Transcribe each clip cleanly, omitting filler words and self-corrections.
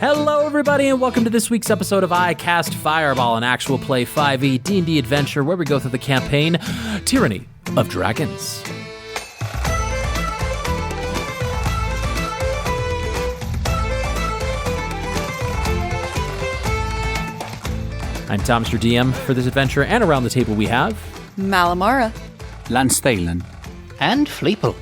Hello, everybody, and welcome to this week's episode of I Cast Fireball, an actual play 5e D&D adventure where we go through the campaign Tyranny of Dragons. I'm Thomas, your DM for this adventure, and around the table we have Malamara, Lansthalen, and Fleeple.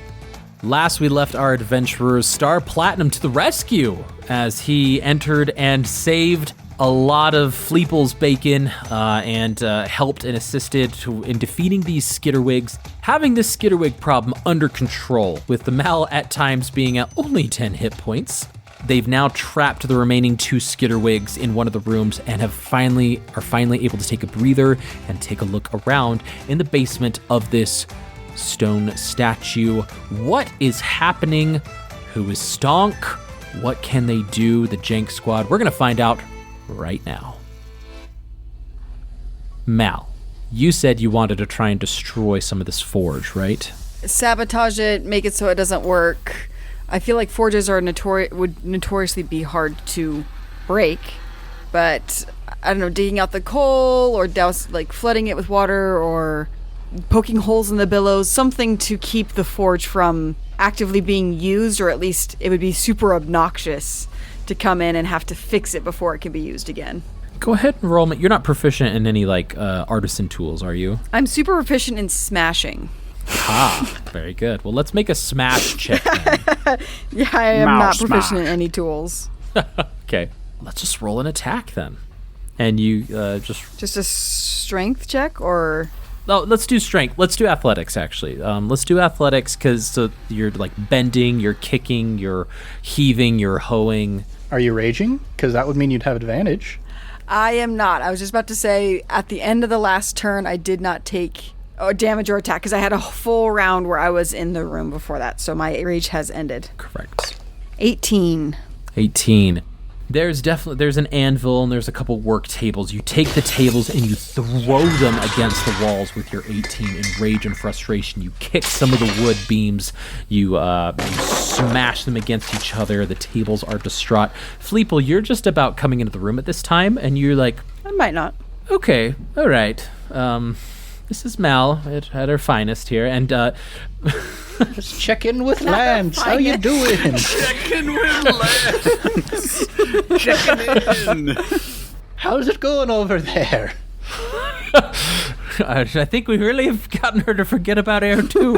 Last we left our adventurer Star Platinum to the rescue as he entered and saved a lot of Fleeple's bacon and helped and assisted in defeating these skitterwigs, having this skitterwig problem under control, with the Mal at times being at only 10 hit points. They've now trapped the remaining 2 skitterwigs in one of the rooms and are finally able to take a breather and take a look around in the basement of this stone statue. What is happening? Who is Stonk? What can they do? The Jank Squad. We're going to find out right now. Mal, you said you wanted to try and destroy some of this forge, right? sabotage it, make it so it doesn't work. I feel like forges are would notoriously be hard to break, but I don't know, digging out the coal or flooding it with water or poking holes in the billows, something to keep the forge from actively being used, or at least it would be super obnoxious to come in and have to fix it before it can be used again. Go ahead and roll me. You're not proficient in any artisan tools, are you? I'm super proficient in smashing. Ah, very good. Well, let's make a smash check then. Yeah, I am not proficient in any tools. Okay, let's just roll an attack then. And you just a strength check, or... No, let's do strength. Let's do athletics, actually. Let's do athletics because you're bending, you're kicking, you're heaving, you're hoeing. Are you raging? Because that would mean you'd have advantage. I am not. I was just about to say, at the end of the last turn, I did not take damage or attack because I had a full round where I was in the room before that. So my rage has ended. Correct. 18. There's an anvil and there's a couple work tables. You take the tables and you throw them against the walls with your 18 in rage and frustration. You kick some of the wood beams. You smash them against each other. The tables are distraught. Fleeple, you're just about coming into the room at this time, and you're like, I might not. Okay, all right. This is Mal at her finest here, and just check in with Lance. How you doing? Check in with Lance. Checking in. How's it going over there? I think we really have gotten her to forget about air too.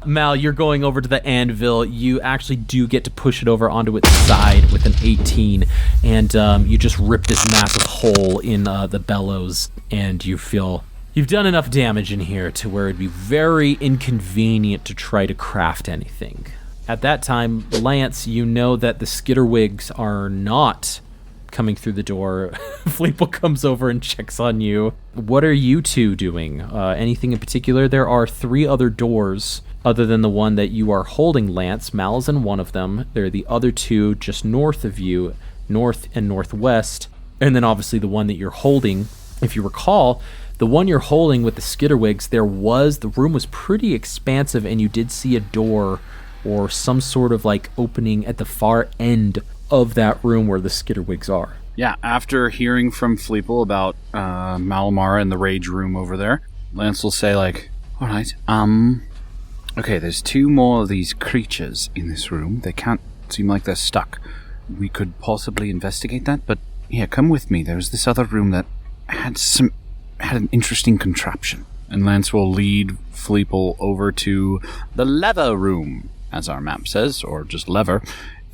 Mal, you're going over to the anvil. You actually do get to push it over onto its side with an 18, and you just rip this massive hole in the bellows, and you feel you've done enough damage in here to where it'd be very inconvenient to try to craft anything. At that time, Lance, you know that the skitterwigs are not coming through the door. Fleeple comes over and checks on you. What are you two doing? Anything in particular? There are 3 other doors other than the one that you are holding, Lance. Mal's in one of them. There are the other 2 just north of you, north and northwest, and then obviously the one that you're holding. If you recall, the one you're holding with the skitterwigs, the room was pretty expansive, and you did see a door or some sort of opening at the far end of that room where the skitterwigs are. Yeah, after hearing from Fleeple about Malamara in the rage room over there, Lance will say all right, okay, there's 2 more of these creatures in this room. They can't seem like they're stuck. We could possibly investigate that, but yeah, come with me. There's this other room that had an interesting contraption. And Lance will lead Fleeple over to the lever room, as our map says, or just lever.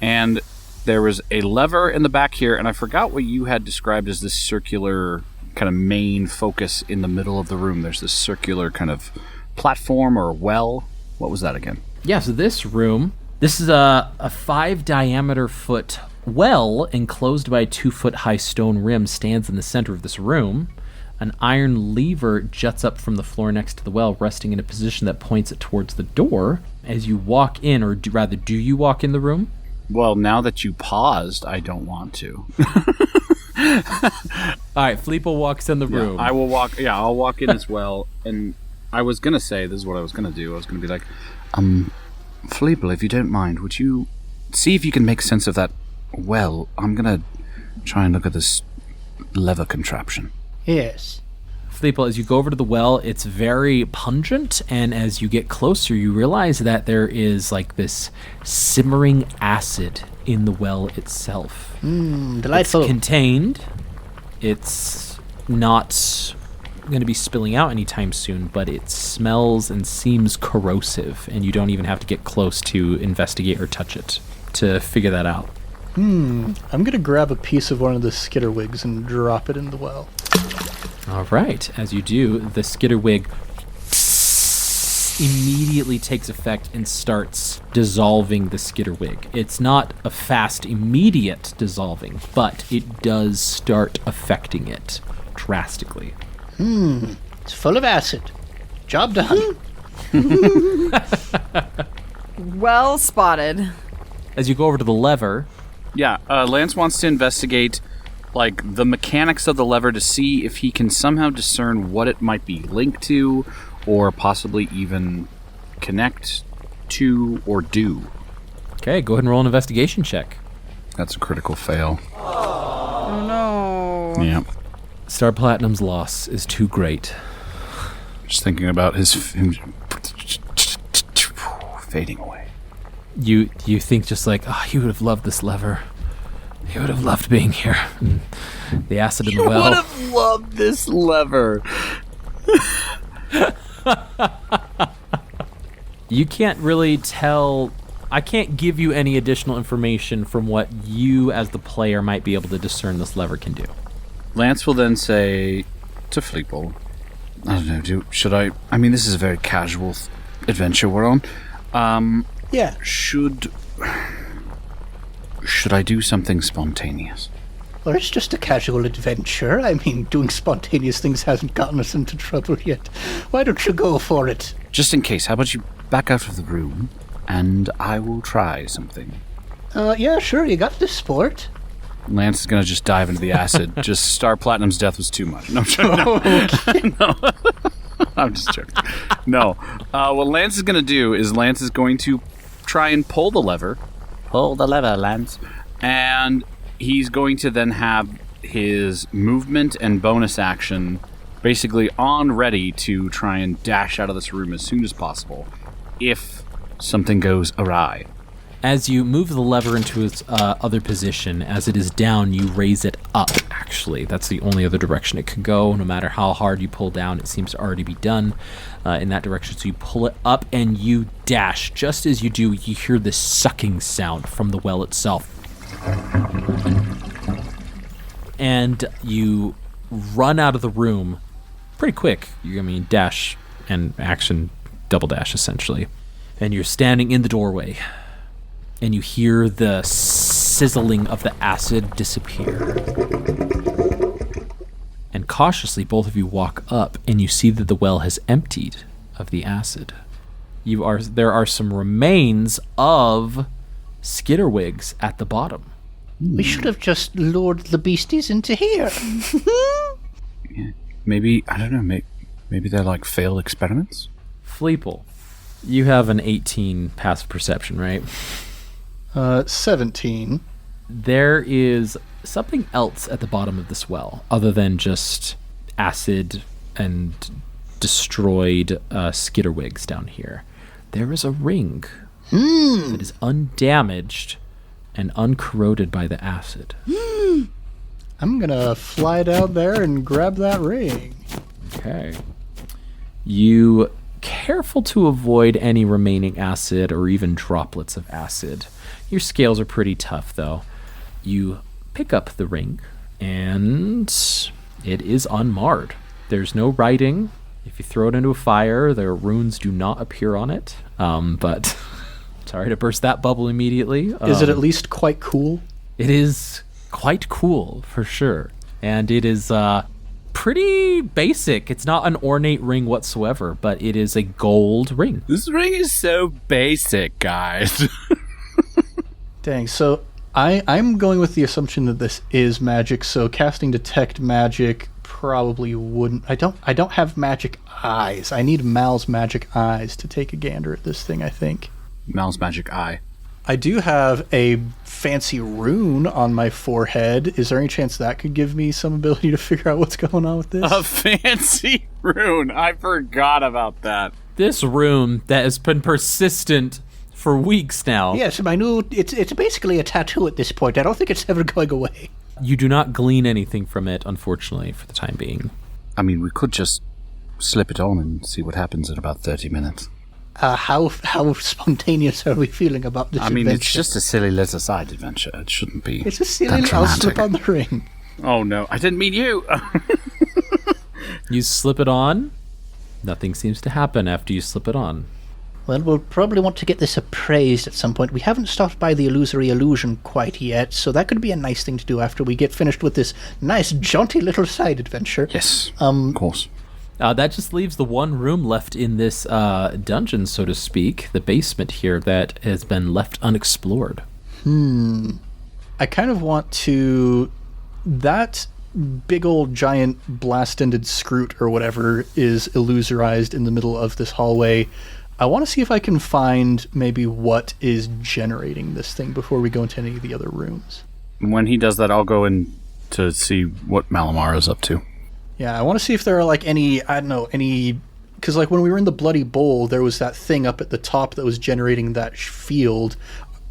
And there was a lever in the back here, and I forgot what you had described as this circular kind of main focus in the middle of the room. There's this circular kind of platform or well. What was that again? Yeah, so this is a 5 diameter foot well enclosed by a 2 foot high stone rim stands in the center of this room. An iron lever juts up from the floor next to the well, resting in a position that points it towards the door. As you walk in, or do you walk in the room? Well, now that you paused, I don't want to. All right, Fleeple walks in the room. I'll walk in as well. And I was going to say, this is what I was going to do. I was going to be like, Fleeple, if you don't mind, would you see if you can make sense of that Well, I'm gonna try and look at this lever contraption. Yes. Fleeple, as you go over to the well, it's very pungent, and as you get closer, you realize that there is like this simmering acid in the well itself. Delightful. It's contained. It's not going to be spilling out anytime soon, but it smells and seems corrosive, and you don't even have to get close to investigate or touch it to figure that out. I'm going to grab a piece of one of the skitterwigs and drop it in the well. All right. As you do, the skitterwig immediately takes effect and starts dissolving the skitterwig. It's not a fast, immediate dissolving, but it does start affecting it drastically. It's full of acid. Job done. Well spotted. As you go over to the lever, Yeah, Lance wants to investigate, like, the mechanics of the lever to see if he can somehow discern what it might be linked to, or possibly even connect to or do. okay, go ahead and roll an investigation check. That's a critical fail. Oh no. Yeah. Star Platinum's loss is too great. Just thinking about him fading away. You think just like, oh, he would have loved this lever. He would have loved being here. And the acid in the well. would have loved this lever. You can't really tell. I can't give you any additional information from what you as the player might be able to discern this lever can do. Lance will then say to Fleeple, I don't know, should I mean, this is a very casual adventure we're on. Yeah. Should I do something spontaneous? Well, it's just a casual adventure. I mean, doing spontaneous things hasn't gotten us into trouble yet. Why don't you go for it? Just in case, how about you back out of the room, and I will try something. Yeah, sure, you got this, sport. Lance is going to just dive into the acid. Just Star Platinum's death was too much. No, I'm joking. No. I'm just joking. No. What Lance is going to do is Lance is going to try and pull the lever. Pull the lever, Lance. And he's going to then have his movement and bonus action basically on ready to try and dash out of this room as soon as possible if something goes awry. As you move the lever into its other position, as it is down, you raise it up, actually. That's the only other direction it can go. No matter how hard you pull down, it seems to already be done in that direction. So you pull it up and you dash. Just as you do, you hear this sucking sound from the well itself. And you run out of the room pretty quick. Dash and action, double dash, essentially. And you're standing in the doorway. And you hear the sizzling of the acid disappear. And cautiously, both of you walk up, and you see that the well has emptied of the acid. There are some remains of skitterwigs at the bottom. We should have just lured the beasties into here. Yeah, maybe, I don't know, maybe they're like failed experiments? Fleeple, you have an 18 passive perception, right? 17. There is something else at the bottom of this well, other than just acid and destroyed skitterwigs down here. There is a ring that is undamaged and uncorroded by the acid. I'm gonna fly down there and grab that ring. Okay. You careful to avoid any remaining acid or even droplets of acid. Your scales are pretty tough, though. You pick up the ring, and it is unmarred. There's no writing. If you throw it into a fire, their runes do not appear on it. But sorry to burst that bubble immediately. Is it at least quite cool? It is quite cool, for sure. And it is pretty basic. It's not an ornate ring whatsoever, but it is a gold ring. This ring is so basic, guys. Dang, so I'm going with the assumption that this is magic, so casting Detect Magic probably wouldn't... I don't have magic eyes. I need Mal's magic eyes to take a gander at this thing, I think. Mal's magic eye. I do have a fancy rune on my forehead. Is there any chance that could give me some ability to figure out what's going on with this? A fancy rune. I forgot about that. This rune that has been persistent for weeks now. Yes, my new... It's basically a tattoo at this point. I don't think it's ever going away. You do not glean anything from it, unfortunately, for the time being. I mean, we could just slip it on and see what happens in about 30 minutes. How spontaneous are we feeling about this adventure? It's just a silly little side adventure. It shouldn't be. It's a silly little slip on the ring. Oh no, I didn't mean you. You slip it on. Nothing seems to happen after you slip it on. Well, we'll probably want to get this appraised at some point. We haven't stopped by the illusory illusion quite yet, so that could be a nice thing to do after we get finished with this nice, jaunty little side adventure. Yes, of course. That just leaves the one room left in this dungeon, so to speak, the basement here, that has been left unexplored. I kind of want to... That big old giant blast-ended scroot or whatever is illusorized in the middle of this hallway. I want to see if I can find maybe what is generating this thing before we go into any of the other rooms. When he does that, I'll go in to see what Malamara is up to. Yeah, I want to see if there are, like, any... Because, like, when we were in the Bloody Bowl, there was that thing up at the top that was generating that field.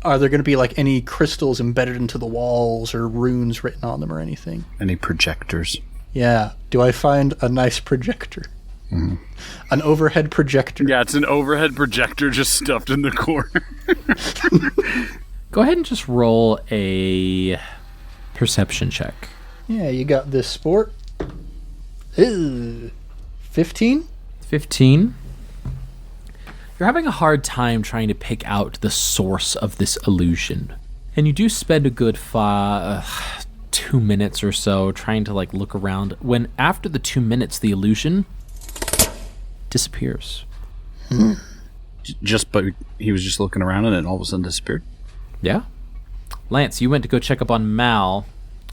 Are there going to be, like, any crystals embedded into the walls or runes written on them or anything? Any projectors? Yeah. Do I find a nice projector? Mm-hmm. An overhead projector? Yeah, it's an overhead projector just stuffed in the corner. Go ahead and just roll a perception check. Yeah, you got this, sport. Ew. 15? 15. You're having a hard time trying to pick out the source of this illusion. And you do spend a good 2 minutes or so trying to like look around, when after the 2 minutes the illusion disappears. But he was just looking around and it all of a sudden disappeared? Yeah. Lance, you went to go check up on Mal.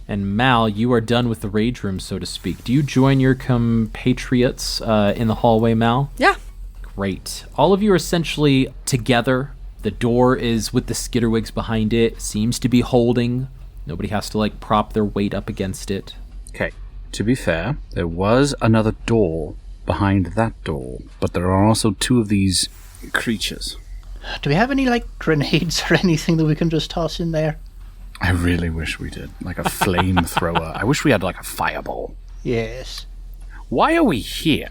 And Mal, you are done with the rage room, so to speak. Do you join your compatriots in the hallway, Mal? Yeah. Great. All of you are essentially together. The door is with the skitterwigs behind it. Seems to be holding. Nobody has to, like, prop their weight up against it. Okay. To be fair, there was another door behind that door. But there are also two of these creatures. Do we have any, like, grenades or anything that we can just toss in there? I really wish we did. Like a flamethrower. I wish we had like a fireball. Yes. Why are we here?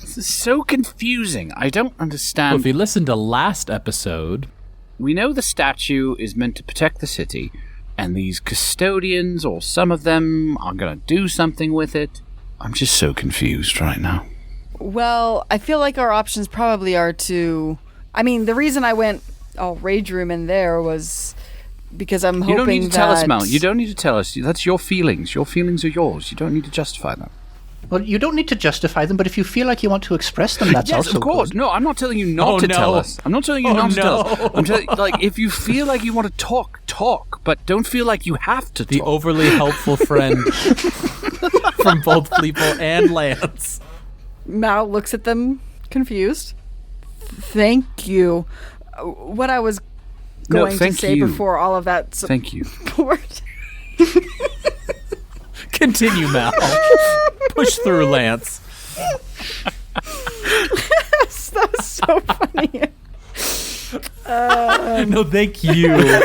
This is so confusing. I don't understand. Well, if you listen to last episode... We know the statue is meant to protect the city, and these custodians, or some of them, are going to do something with it. I'm just so confused right now. Well, I feel like our options probably are to... I mean, the reason I went... rage room in there was because I'm hoping that... You don't need to tell us, Mal. You don't need to tell us. That's your feelings. Your feelings are yours. You don't need to justify them. Well, you don't need to justify them, but if you feel like you want to express them, that's also yes, of course. good. No, I'm not telling you not to tell us. I'm not telling you not to tell us. I'm telling like, if you feel like you want to talk, but don't feel like you have to talk. The overly helpful friend from both Fleeple and Lance. Mal looks at them confused. Thank you. What I was going to say before all of that Thank you. support. Continue, Mal. Push through, Lance. That was so funny. No, thank you.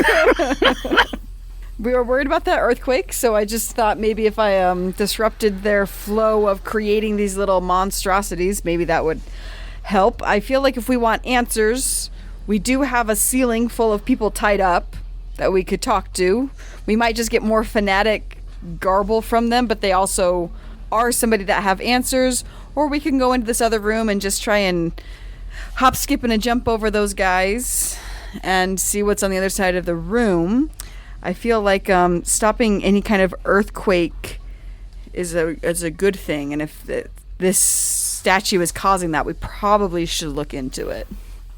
We were worried about that earthquake, so I just thought maybe if I disrupted their flow of creating these little monstrosities, maybe that would help. I feel like if we want answers... We do have a ceiling full of people tied up that we could talk to. We might just get more fanatic garble from them, but they also are somebody that have answers. Or we can go into this other room and just try and hop, skip, and a jump over those guys and see what's on the other side of the room. I feel like stopping any kind of earthquake is a good thing. And if this statue is causing that, we probably should look into it.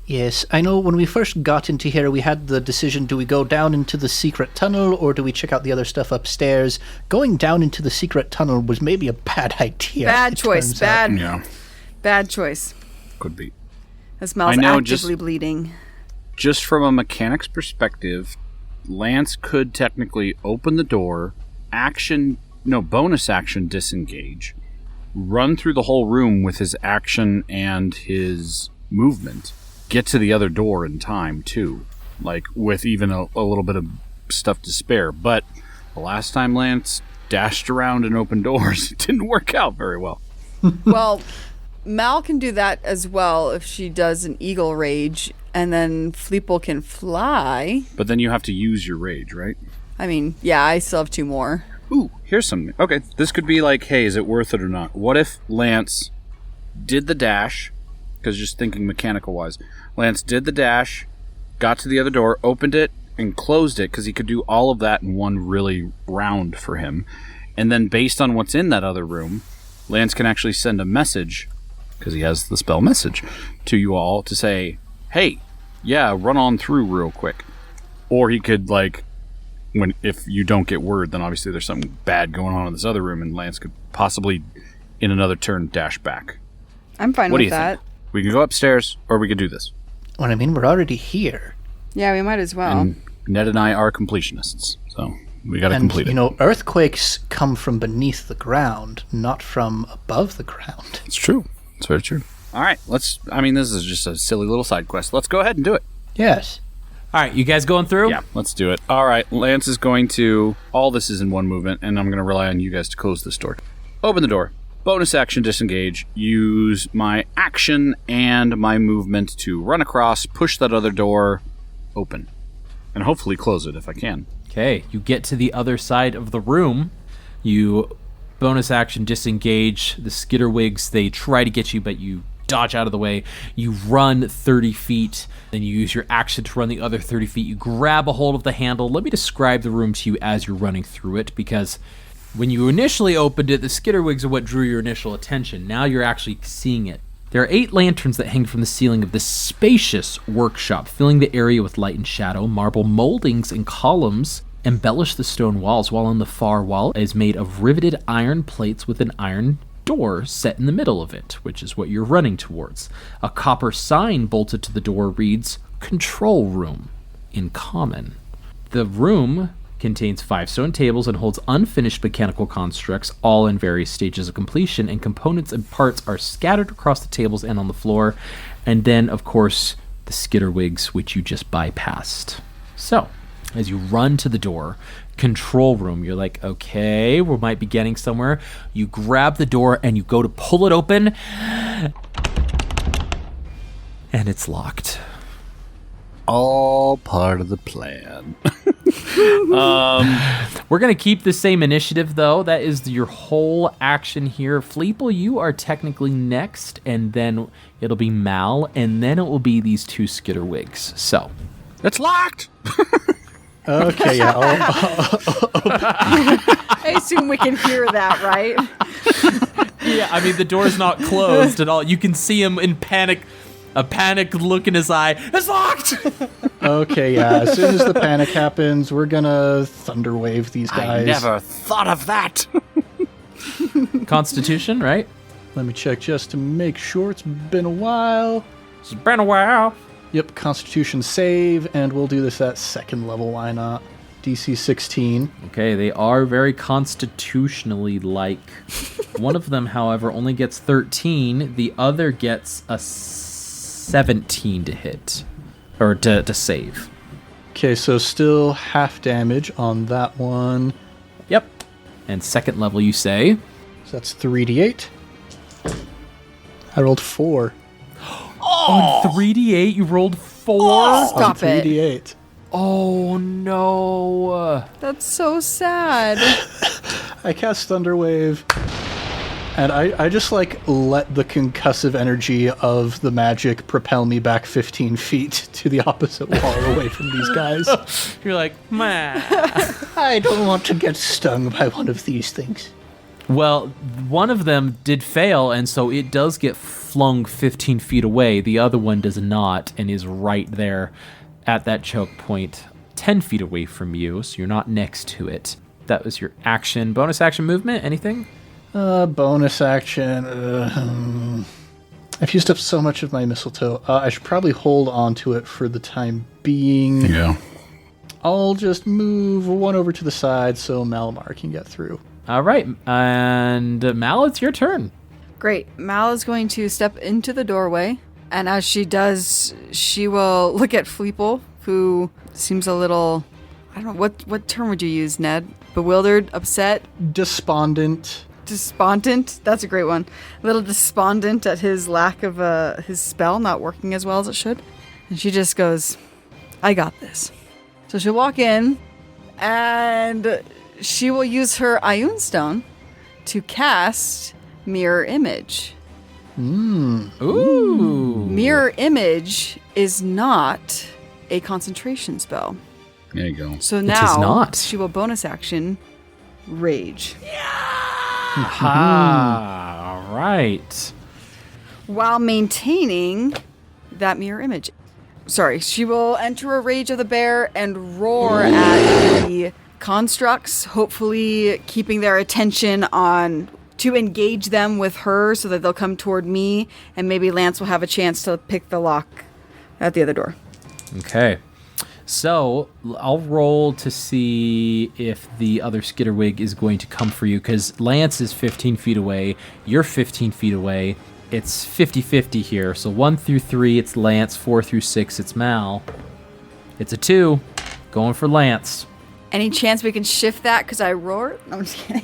Yes, I know when we first got into here, we had the decision, do we go down into the secret tunnel or do we check out the other stuff upstairs? Going down into the secret tunnel was maybe a bad idea. Bad choice. Bad choice. Could be. It smells actively bleeding. just from a mechanics perspective, Lance could technically open the door, bonus action disengage, run through the whole room with his action and his movement, get to the other door in time too, like with even a little bit of stuff to spare. But the last time Lance dashed around and opened doors, it didn't work out very well. Well, Mal can do that as well if she does an eagle rage, and then Fleeple can fly. But then you have to use your rage, right? I mean, yeah, I still have 2 more. Ooh, here's something. Okay, this could be like, hey, is it worth it or not? What if Lance did the dash, because just thinking mechanical-wise, Lance did the dash, got to the other door, opened it, and closed it, because he could do all of that in one really round for him. And then based on what's in that other room, Lance can actually send a message, because he has the spell message, to you all to say, hey, yeah, run on through real quick. Or he could, like, if you don't get word, then obviously there's something bad going on in this other room, and Lance could possibly, in another turn, dash back. I'm fine What do with you that. think? We can go upstairs, or we could do this. Well, I mean, we're already here. Yeah, we might as well. And Ned and I are completionists, so we got to And, complete it. you know, earthquakes come from beneath the ground, not from above the ground. It's true. It's very true. All right, this is just a silly little side quest. Let's go ahead and do it. Yes. All right, you guys going through? Yeah, let's do it. All right, Lance is going to... All this is in one movement, and I'm going to rely on you guys to close this door. Open the door. Bonus action, disengage. Use my action and my movement to run across, push that other door open, and hopefully close it if I can. Okay, you get to the other side of the room. You bonus action disengage. The skitterwigs, they try to get you, but you dodge out of the way. You run 30 feet, then you use your action to run the other 30 feet. You grab a hold of the handle. Let me describe the room to you as you're running through it, because when you initially opened it, the skitterwigs are what drew your initial attention. Now you're actually seeing it. There are 8 lanterns that hang from the ceiling of this spacious workshop, filling the area with light and shadow. Marble moldings and columns embellish the stone walls, while on the far wall is made of riveted iron plates with an iron door set in the middle of it, which is what you're running towards. A copper sign bolted to the door reads, "Control Room," in common. The room contains 5 stone tables and holds unfinished mechanical constructs, all in various stages of completion, and components and parts are scattered across the tables and on the floor. And then, of course, the skitterwigs, which you just bypassed. So, as you run to the door, control room, you're like, okay, we might be getting somewhere. You grab the door and you go to pull it open, and it's locked. All part of the plan. We're going to keep the same initiative, though. That is your whole action here. Fleeple, you are technically next, and then it'll be Mal, and then it will be these 2 skitterwigs. So, It's locked! Okay, yeah. I assume we can hear that, right? yeah, I mean, the door's not closed at all. You can see him in panic, a panicked look in his eye. It's locked! Okay, yeah. As soon as the panic happens, we're gonna thunderwave these guys. I never thought of that! Constitution, right? Let me check just to make sure. It's been a while. It's been a while. Yep, Constitution save, and we'll do this at 2nd level. Why not? DC 16. Okay, they are very constitutionally like. One of them, however, only gets 13. The other gets a 17 to hit. Or to save. Okay, so still half damage on that one. Yep. And 2nd level, you say? So that's 3d8. I rolled 4. On 3d8, you rolled 4? Stop it. 3d8. Oh, no. That's so sad. I cast Thunderwave, and I just, like, let the concussive energy of the magic propel me back 15 feet to the opposite wall away from these guys. You're like, man. I don't want to get stung by one of these things. Well, one of them did fail, and so it does get flung 15 feet away. The other one does not, and is right there at that choke point, 10 feet away from you, so you're not next to it. That was your action. Bonus action movement, anything? Bonus action. I've used up so much of my mistletoe. I should probably hold on to it for the time being. Yeah. I'll just move one over to the side so Malamara can get through. All right, and Mal, it's your turn. Great. Mal is going to step into the doorway, and as she does, she will look at Fleeple, who seems a little, I don't know, what term would you use, Ned? Bewildered, upset? Despondent. Despondent? That's a great one. A little despondent at his lack of his spell not working as well as it should. And she just goes, I got this. So she'll walk in, and she will use her Ioun Stone to cast Mirror Image. Ooh. Mirror Image is not a concentration spell. There you go. So is now not. she will bonus action Rage. Ah, all right. While maintaining that mirror image. Sorry, she will enter a Rage of the Bear and roar at the constructs, hopefully keeping their attention on to engage them with her so that they'll come toward me, and maybe Lance will have a chance to pick the lock at the other door. Okay. So I'll roll to see if the other Skitterwig is going to come for you, because Lance is 15 feet away. You're 15 feet away. It's 50-50 here. So 1 through 3, it's Lance. 4 through 6, it's Mal. It's a 2. Going for Lance. Any chance we can shift that because I roared? No, I'm just kidding.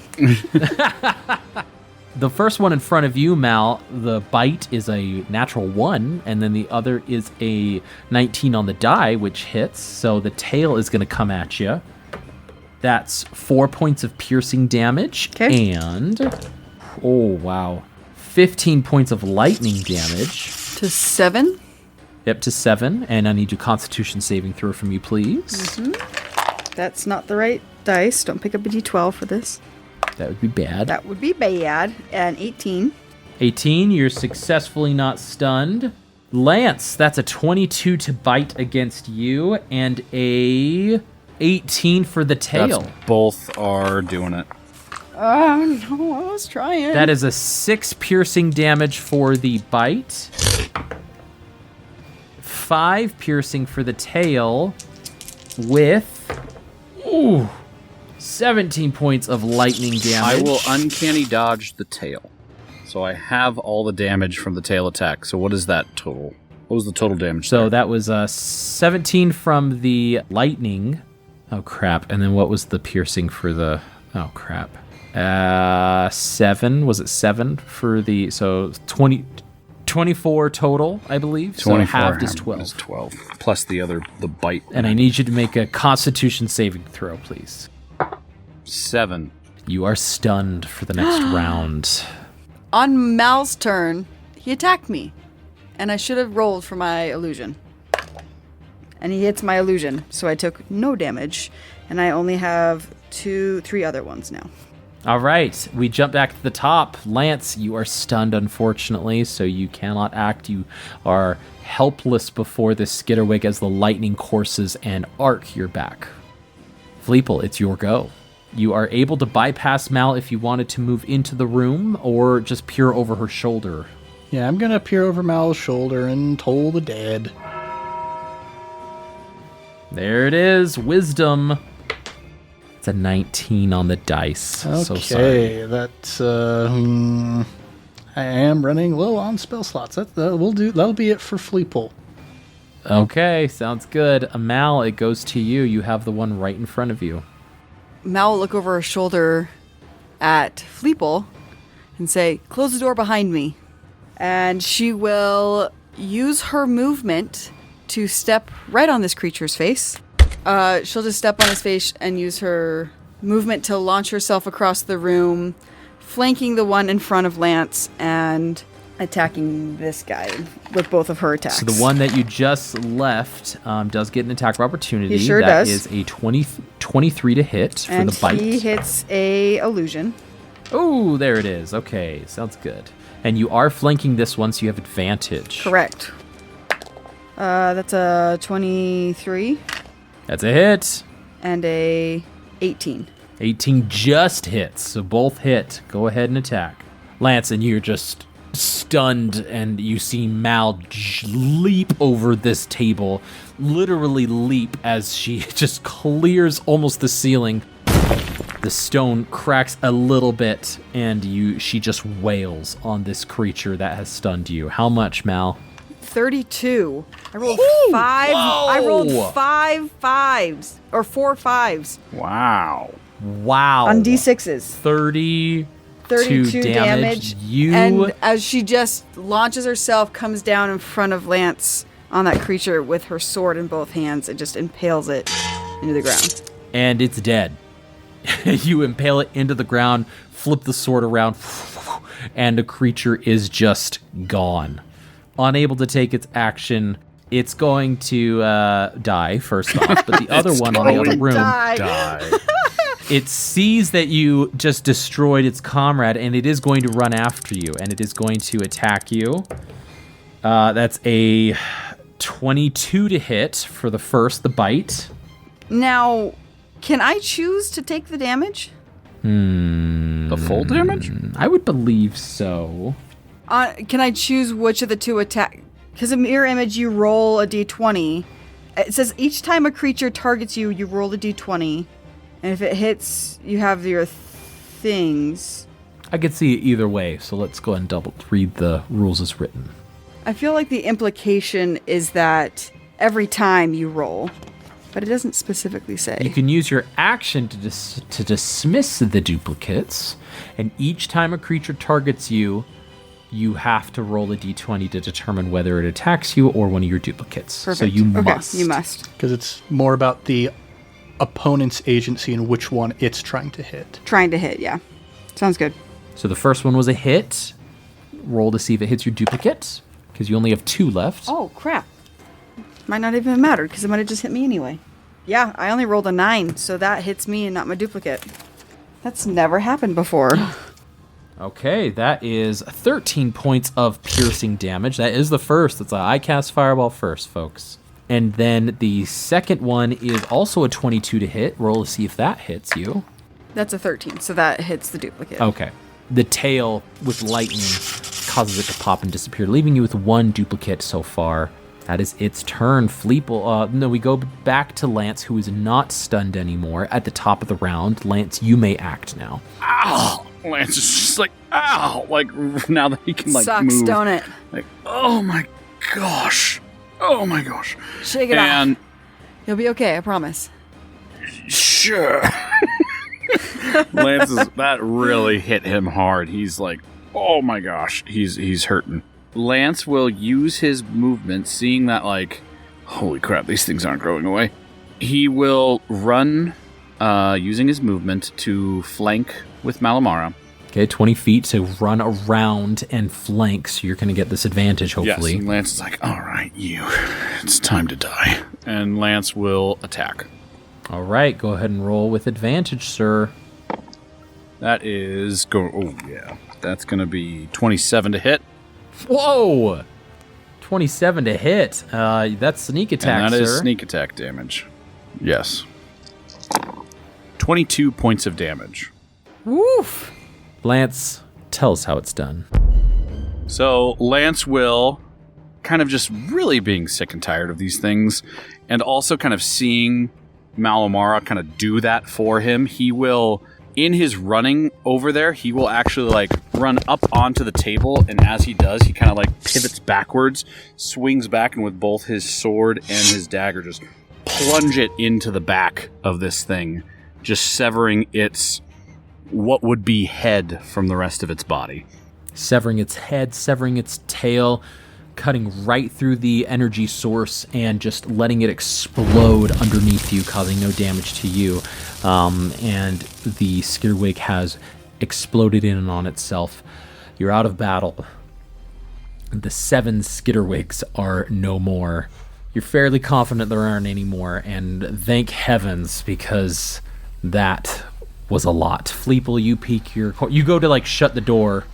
The first one in front of you, Mal, the bite is a natural 1, and then the other is a 19 on the die, which hits. So the tail is going to come at you. That's 4 points of piercing damage. Okay. And, oh, wow, 15 points of lightning damage. To 7. Yep, to 7. And I need your Constitution saving throw from you, please. That's not the right dice. Don't pick up a d12 for this. That would be bad. That would be bad. And 18. 18, you're successfully not stunned. Lance, that's a 22 to bite against you, and a 18 for the tail. That's both are doing it. Oh, no, I was trying. That is a 6 piercing damage for the bite. 5 piercing for the tail with 17 points of lightning damage. I will uncanny dodge the tail. So I have all the damage from the tail attack. So what is that total? What was the total damage? So there? that was 17 from the lightning. Oh, crap. And then what was the piercing for the... Oh, crap. 7. Was it 7 for the... So 24 total, I believe. 24. So halved is 12. Is 12. Plus the bite. And I need you to make a Constitution saving throw, please. 7. You are stunned for the next round. On Mal's turn, he attacked me. And I should have rolled for my illusion. And he hits my illusion, so I took no damage. And I only have 3 other ones now. All right, we jump back to the top. Lance, you are stunned, unfortunately, so you cannot act. You are helpless before the Skitterwig as the lightning courses and arc your back. Fleeple, it's your go. You are able to bypass Mal if you wanted to move into the room or just peer over her shoulder. Yeah, I'm going to peer over Mal's shoulder and toll the dead. There it is, wisdom. It's a 19 on the dice. Okay, So sorry. that's I am running low on spell slots. That'll be it for Fleeple. Okay, sounds good. Mal, it goes to you. You have the one right in front of you. Mal will look over her shoulder at Fleeple and say, close the door behind me. And she will use her movement to step right on this creature's face. She'll just step on his face and use her movement to launch herself across the room, flanking the one in front of Lance and attacking this guy with both of her attacks. So the one that you just left does get an attack of opportunity. He sure That does. is a 23 to hit for and the bite. he hits a illusion. Oh, there it is. Okay, sounds good. And you are flanking this one, so you have advantage. Correct. That's a 23 That's a hit. and a 18. 18 just hits, so both hit. Go ahead and attack. Lance, and you're just stunned, and you see Mal leap over this table, literally leap as she just clears almost the ceiling. The stone cracks a little bit, and she just wails on this creature that has stunned you. How much, Mal? 32. I rolled Woo! five. Whoa! I rolled 5 5s or 4 5s Wow. Wow. on d6s. 32 damage. And as she just launches herself, comes down in front of Lance on that creature with her sword in both hands and just impales it into the ground. And it's dead. You impale it into the ground, flip the sword around, and the creature is just gone. Unable to take its action, it's going to die first off, but the other one on the other room, Die. it sees that you just destroyed its comrade, and it is going to run after you, and it is going to attack you. That's a 22 to hit for the bite. Now, can I choose to take the damage? The full damage? I would believe so. Can I choose which of the two attack? Because a mirror image, you roll a d20. It says each time a creature targets you, you roll a d20. And if it hits, you have your things. I could see it either way, so let's go ahead and read the rules as written. I feel like the implication is that every time you roll, but it doesn't specifically say. You can use your action to dismiss the duplicates, and each time a creature targets you, you have to roll a d20 to determine whether it attacks you or one of your duplicates. Perfect. So you Okay, must. you must. Because it's more about the opponent's agency and which one it's trying to hit. Trying to hit, yeah. Sounds good. So the first one was a hit. Roll to see if it hits your duplicate, because you only have 2 left. Oh, crap. Might not even have mattered, because it might have just hit me anyway. Yeah, I only rolled a 9, so that hits me and not my duplicate. That's never happened before. Okay, that is 13 points of piercing damage. That is the first. That's I cast Fireball first, folks. And then the second one is also a 22 to hit. Roll to see if that hits you. That's a 13, so that hits the duplicate. Okay. The tail with lightning causes it to pop and disappear, leaving you with 1 duplicate so far. That is its turn. Fleeple. No, we go back to Lance, who is not stunned anymore at the top of the round. Lance, you may act now. Ow! Lance is just like, ow! Like, now that he can, like, Sucks, move. don't it? Like, oh my gosh. Oh my gosh. Shake it And off. You'll be okay, I promise. sure. That really hit him hard. He's like, oh my gosh. He's hurting. Lance will use his movement, seeing that, like, holy crap, these things aren't going away. He will run, using his movement to flank with Malamara. Okay, 20 feet to run around and flank, so you're going to get this advantage, hopefully. Yes, and Lance is like, all right, it's time to die. And Lance will attack. All right, go ahead and roll with advantage, sir. That is, that's going to be 27 to hit. Whoa! 27 to hit. That's sneak attack, And that is sir. sneak attack damage. Yes. 22 points of damage. Woof! Lance, tell us how it's done. So Lance will, kind of just really being sick and tired of these things, and also kind of seeing Malamara kind of do that for him, he will, in his running over there, he will actually like run up onto the table, and as he does, he kind of like pivots backwards, swings back, and with both his sword and his dagger just plunge it into the back of this thing, just severing its what would be head from the rest of its body. Severing its head, severing its tail, cutting right through the energy source and just letting it explode underneath you, causing no damage to you. And the skitterwig has exploded in and on itself. You're out of battle. The 7 skitterwigs are no more. You're fairly confident there aren't any more, and thank heavens, because that was a lot. Fleeple, you go to like shut the door,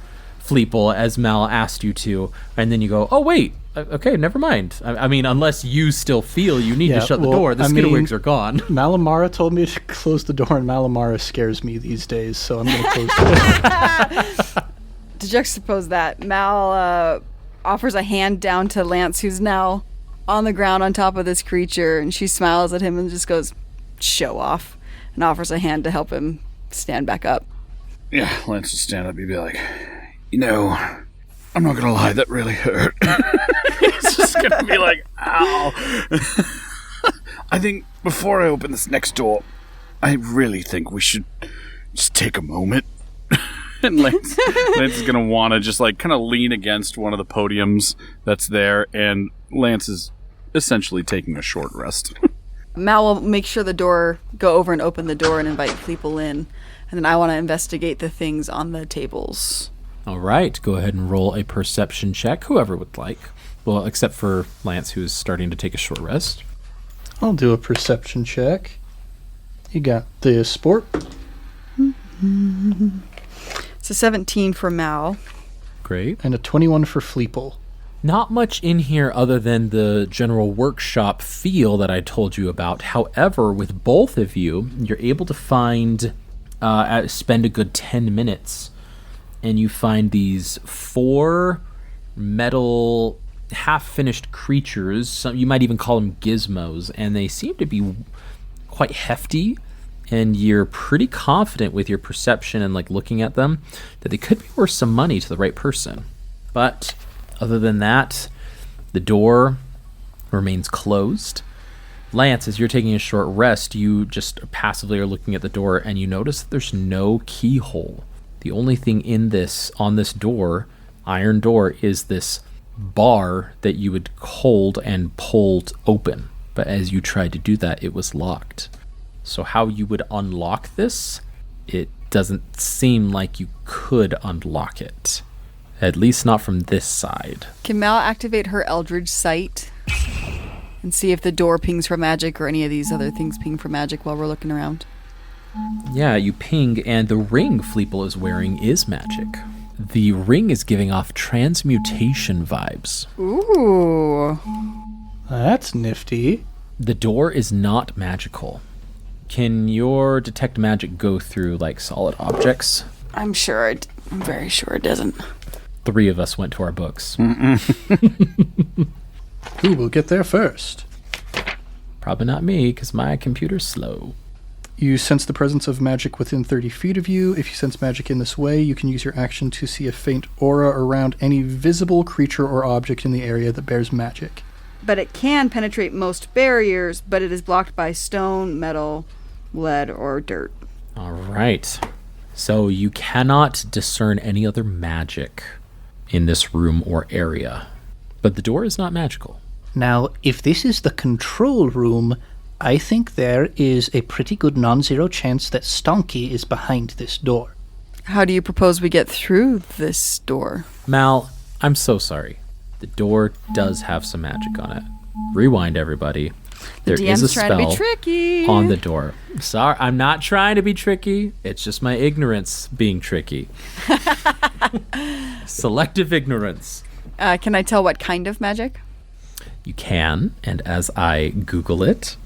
Fleeple, as Mal asked you to, and then you go, oh wait, okay, never mind. I mean, unless you still feel you need to shut the door, the skitterwigs are gone. Malamara told me to close the door, and Malamara scares me these days, so I'm going to close the door. To juxtapose that, Mal offers a hand down to Lance, who's now on the ground on top of this creature, and she smiles at him and just goes, show off, and offers a hand to help him stand back up. Yeah, Lance will stand up. He'd be like, I'm not gonna lie, that really hurt. He's just gonna be like, ow. I think before I open this next door, I really think we should just take a moment. And Lance is going to want to just like kind of lean against one of the podiums that's there, and Lance is essentially taking a short rest. Mal will make sure go over and open the door and invite Fleeple in, and then I want to investigate the things on the tables. All right, go ahead and roll a perception check, whoever would like. Well, except for Lance, who's starting to take a short rest. I'll do a perception check. You got the sport. It's a 17 for Mal. Great. And a 21 for Fleeple. Not much in here other than the general workshop feel that I told you about. However, with both of you, you're able to spend a good 10 minutes, and you find these 4 metal half-finished creatures. You might even call them gizmos, and they seem to be quite hefty, and you're pretty confident with your perception and like looking at them that they could be worth some money to the right person. But other than that, the door remains closed. Lance, as you're taking a short rest, you just passively are looking at the door, and you notice that there's no keyhole. The only thing on this door, iron door, is this bar that you would hold and pulled open. But as you tried to do that, it was locked. So how you would unlock this, it doesn't seem like you could unlock it. At least not from this side. Can Mal activate her Eldritch Sight and see if the door pings for magic or any of these other things ping for magic while we're looking around? Yeah, you ping, and the ring Fleeple is wearing is magic. The ring is giving off transmutation vibes. Ooh. That's nifty. The door is not magical. Can your detect magic go through like solid objects? I'm very sure it doesn't. 3 of us went to our books. Who will get there first? Probably not me, because my computer's slow. You sense the presence of magic within 30 feet of you. If you sense magic in this way, you can use your action to see a faint aura around any visible creature or object in the area that bears magic. But it can penetrate most barriers, but it is blocked by stone, metal, lead, or dirt. All right. So you cannot discern any other magic in this room or area. But the door is not magical. Now, if this is the control room, I think there is a pretty good non-zero chance that Stonky is behind this door. How do you propose we get through this door? Mal, I'm so sorry. The door does have some magic on it. Rewind, everybody. There is a DM's trying to be spell tricky. on the door. Sorry, I'm not trying to be tricky. It's just my ignorance being tricky. Selective ignorance. Can I tell what kind of magic? You can, and as I Google it...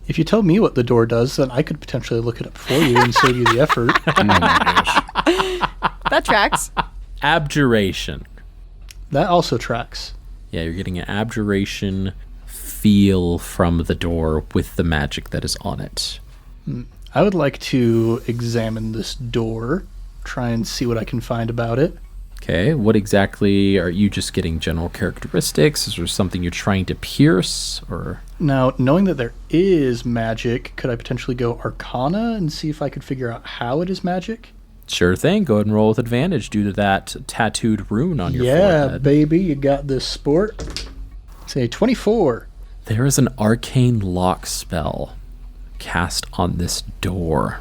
If you tell me what the door does, then I could potentially look it up for you and save you the effort. Oh my gosh. That tracks. Abjuration. That also tracks. Yeah, you're getting an abjuration feel from the door with the magic that is on it. I would like to examine this door, try and see what I can find about it. Okay, what exactly are you just getting general characteristics? Is there something you're trying to pierce, or? Now, knowing that there is magic, could I potentially go Arcana and see if I could figure out how it is magic? Sure thing. Go ahead and roll with advantage due to that tattooed rune on your forehead. Yeah, baby, you got this sport. Say 24. There is an arcane lock spell cast on this door.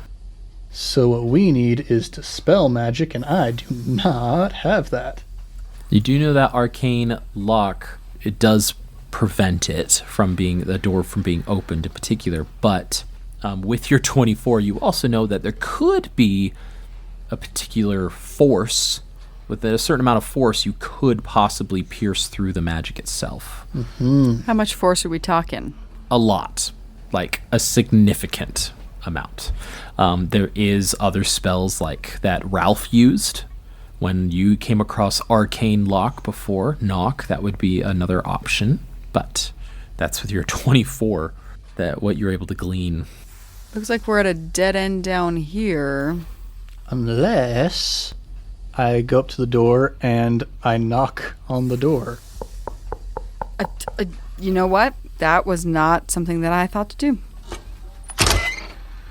So what we need is to spell magic, and I do not have that. You do know that arcane lock, it does prevent it from being, the door from being opened in particular, but with your 24, you also know that there could be a particular force. With a certain amount of force, you could possibly pierce through the magic itself. Mm-hmm. How much force are we talking? A lot. Like a significant amount. There is other spells like that Ralph used, When you came across arcane lock before, knock, that would be another option. But that's with your 24, that what you're able to glean. Looks like we're at a dead end down here. Unless I go up to the door and I knock on the door. You know what? That was not something that I thought to do.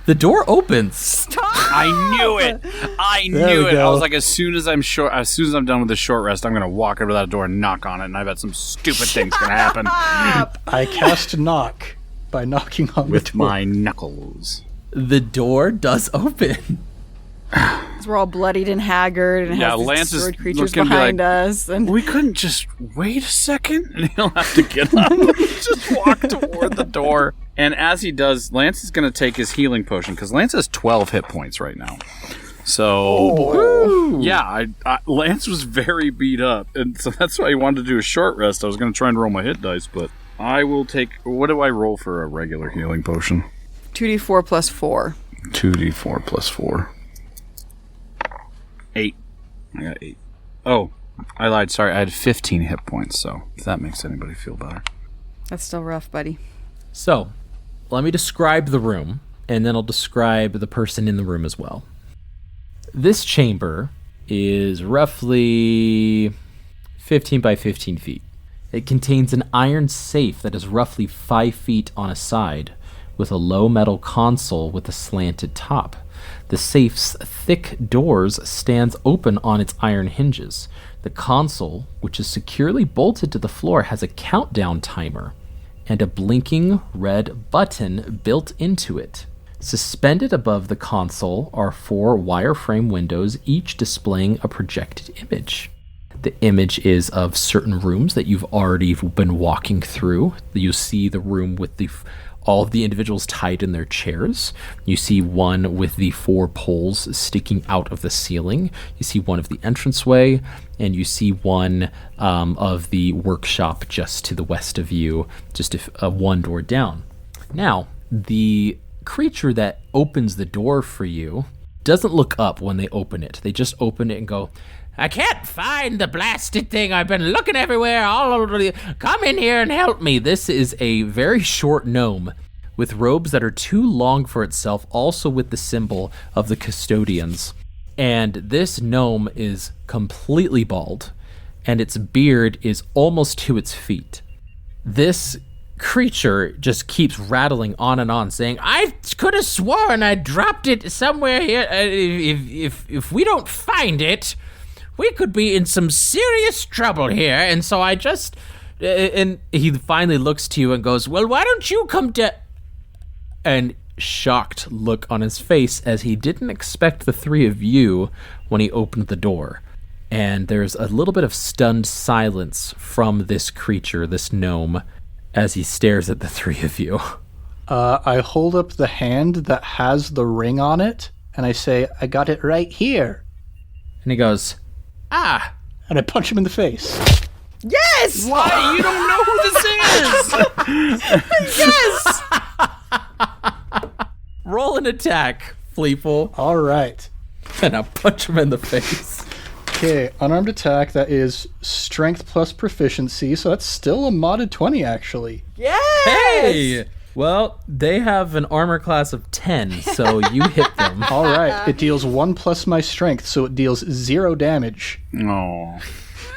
The door opens. Stop! I knew it. I There knew we it. go. I was like, as soon as I'm done with the short rest, I'm gonna walk over to that door and knock on it, and I bet some stupid thing's gonna happen I cast knock by knocking on with the door. my knuckles. The door does open. 'Cause we're all bloodied and haggard, and Yeah, has these Lance is destroyed creatures looking to be behind like, us. And We couldn't just wait a second, and he'll have to get up and just walk toward the door. And as he does, Lance is going to take his healing potion, because Lance has 12 hit points right now. So, yeah, Lance was very beat up, and so that's why he wanted to do a short rest. I was going to try and roll my hit dice, but I will take... What do I roll for a regular healing potion? 2d4 plus 4. 2d4 plus 4. 8. I got 8. Oh, I lied. Sorry, I had 15 hit points, so if that makes anybody feel better. That's still rough, buddy. So, let me describe the room, and then I'll describe the person in the room as well. This chamber is roughly 15 by 15 feet. It contains an iron safe that is roughly 5 feet on a side, with a low metal console with a slanted top. The safe's thick doors stands open on its iron hinges. The console, which is securely bolted to the floor, has a countdown timer and a blinking red button built into it. Suspended above the console are 4 wireframe windows, each displaying a projected image. The image is of certain rooms that you've already been walking through. You see the room with all of the individuals tied in their chairs. You see one with the 4 poles sticking out of the ceiling. You see one of the entranceway, and you see one of the workshop just to the west of you, just one door down. Now, the creature that opens the door for you doesn't look up when they open it. They just open it and go, "I can't find the blasted thing. I've been looking everywhere, all over. Come in here and help me." This is a very short gnome with robes that are too long for itself, also with the symbol of the custodians. And this gnome is completely bald, and its beard is almost to its feet. This creature just keeps rattling on and on, saying, "I could have sworn I dropped it somewhere here. If we don't find it, we could be in some serious trouble here." And so I just... And he finally looks to you and goes, "Well, why don't you come to..." And shocked look on his face, as he didn't expect the 3 of you when he opened the door. And there's a little bit of stunned silence from this creature, this gnome, as he stares at the 3 of you. I hold up the hand that has the ring on it, and I say, "I got it right here." And he goes, "Ah!" And I punch him in the face. Yes! Why? You don't know who this is! Yes! Roll an attack, Fleeple. All right. And I punch him in the face. Okay, unarmed attack, that is strength plus proficiency, so that's still a modded 20, actually. Yes! Hey! Well, they have an armor class of 10, so you hit them. All right, it deals 1 plus my strength, so it deals 0 damage. Oh,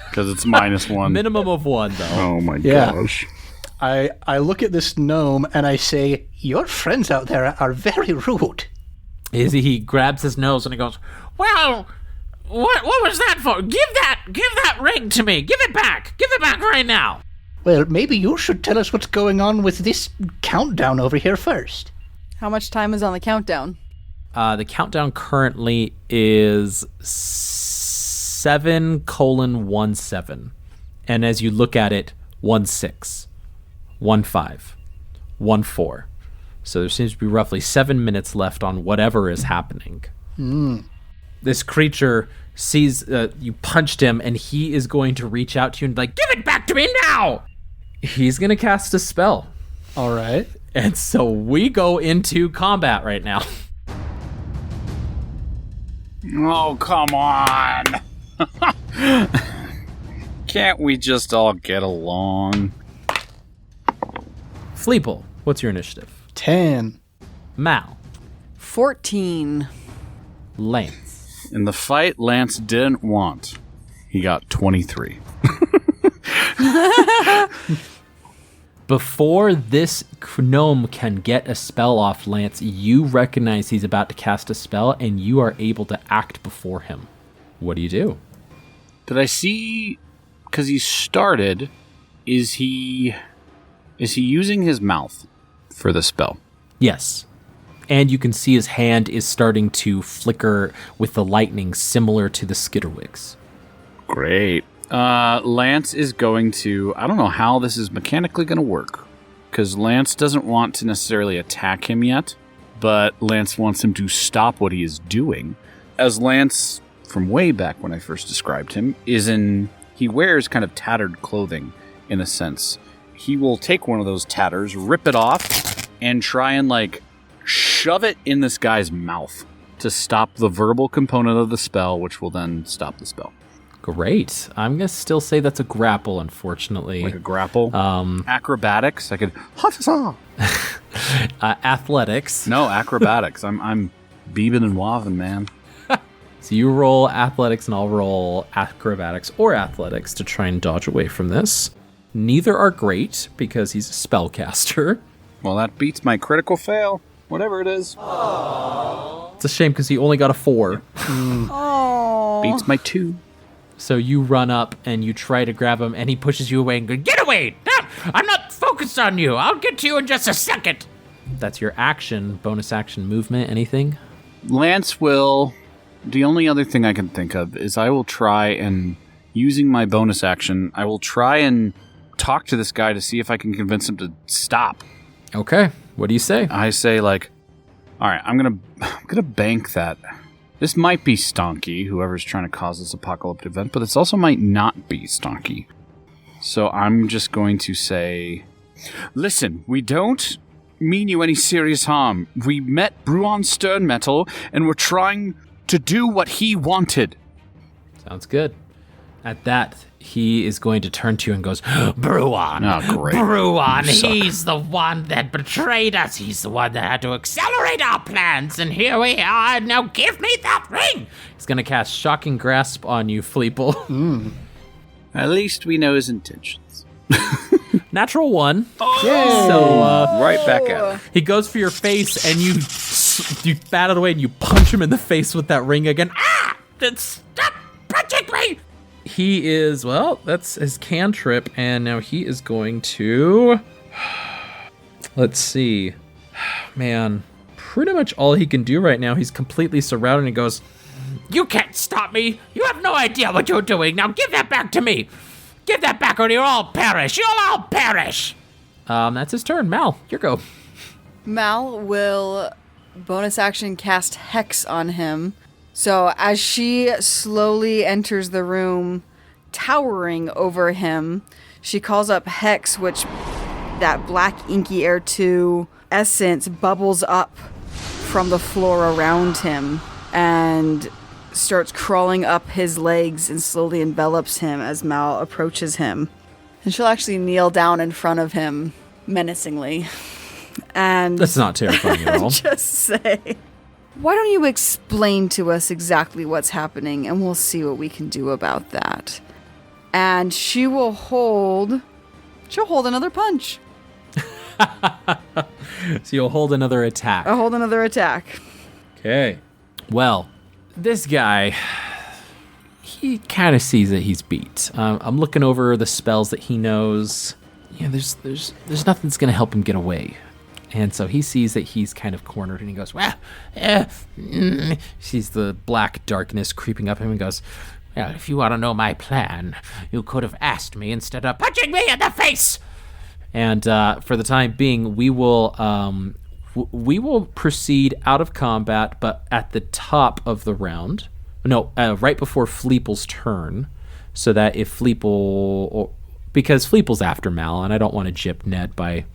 because it's -1. Minimum of 1, though. Oh my Yeah. gosh. I look at this gnome and I say, Your friends out there are very rude. He grabs his nose and he goes, Well, what was that for? Give that ring to me. Give it back. Give it back right now. Well, maybe you should tell us what's going on with this countdown over here first. How much time is on the countdown? the countdown currently is 7:17. And as you look at it, 16, 15, 14. So there seems to be roughly 7 minutes left on whatever is happening. This creature sees you punched him, and he is going to reach out to you and be like, Give it back to me now. he's going to cast a spell. All right. And so we go into combat right now. Oh, come on. Can't we just all get along? Fleeple, what's your initiative? 10. Mal, 14. Lance. In the fight Lance didn't want, he got 23. Before this gnome can get a spell off Lance, you recognize he's about to cast a spell, and you are able to act before him. What do you do? Did I see... Because he started, is he using his mouth for the spell? Yes. And you can see his hand is starting to flicker with the lightning, similar to the skitterwigs. Great. Lance is going to... I don't know how this is mechanically going to work, because Lance doesn't want to necessarily attack him yet, but Lance wants him to stop what he is doing. As Lance, from way back when I first described him, he wears kind of tattered clothing, in a sense. He will take one of those tatters, rip it off, and try and, shove it in this guy's mouth to stop the verbal component of the spell, which will then stop the spell. Great. I'm going to still say that's a grapple, unfortunately. Like a grapple? Acrobatics? I could... Athletics. No, acrobatics. I'm beebing and waving, man. So you roll athletics and I'll roll acrobatics or athletics to try and dodge away from this. Neither are great because he's a spellcaster. Well, that beats my critical fail. Whatever it is. It's a shame because he only got a 4. Oh. Beats my 2. So you run up and you try to grab him and he pushes you away and goes, Get away! No, I'm not focused on you. I'll get to you in just a second. that's your action, bonus action movement, anything? Lance will... The only other thing I can think of is I will try and, using my bonus action, I will try and talk to this guy to see if I can convince him to stop. Okay, what do you say? I say, all right, I'm gonna bank that. This might be Stonky, whoever's trying to cause this apocalyptic event, but this also might not be Stonky. So I'm just going to say, listen, we don't mean you any serious harm. We met Bruon Sternmetal, and we're trying to do what he wanted. Sounds good. At that, he is going to turn to you and goes, Bruon. Oh, great. Bruon, You suck. he's the one that betrayed us. He's the one that had to accelerate our plans, and here we are. Now give me that ring. He's going to cast Shocking Grasp on you, Fleeple. At least we know his intentions. Natural 1. Oh! So, right back at it. he goes for your face, and you bat it away, and you punch him in the face with that ring again. Ah! Then stop punching me. He is, well, that's his cantrip, and now he is going to... Let's see. Man, pretty much all he can do right now, he's completely surrounded, and he goes, You can't stop me. You have no idea what you're doing. Now give that back to me. Give that back or you'll all perish. You'll all perish. that's his turn. Mal, your go. Mal will bonus action cast Hex on him. So as she slowly enters the room, towering over him, she calls up Hex, which that black inky air 2 essence bubbles up from the floor around him and starts crawling up his legs and slowly envelops him as Mal approaches him. And she'll actually kneel down in front of him menacingly. And That's not terrifying at all. just say, why don't you explain to us exactly what's happening and we'll see what we can do about that. And she'll hold another punch. So you'll hold another attack. I'll hold another attack. Okay. Well, this guy, he kind of sees that he's beat. I'm looking over the spells that he knows. Yeah, there's nothing that's going to help him get away. And so he sees that he's kind of cornered, and he goes, well, sees the black darkness creeping up him and goes, Well, if you want to know my plan, you could have asked me instead of punching me in the face. and for the time being, we will proceed out of combat, but at the top of the round. No, right before Fleeple's turn, so that if Fleeple, because Fleeple's after Mal, and I don't want to gyp Ned by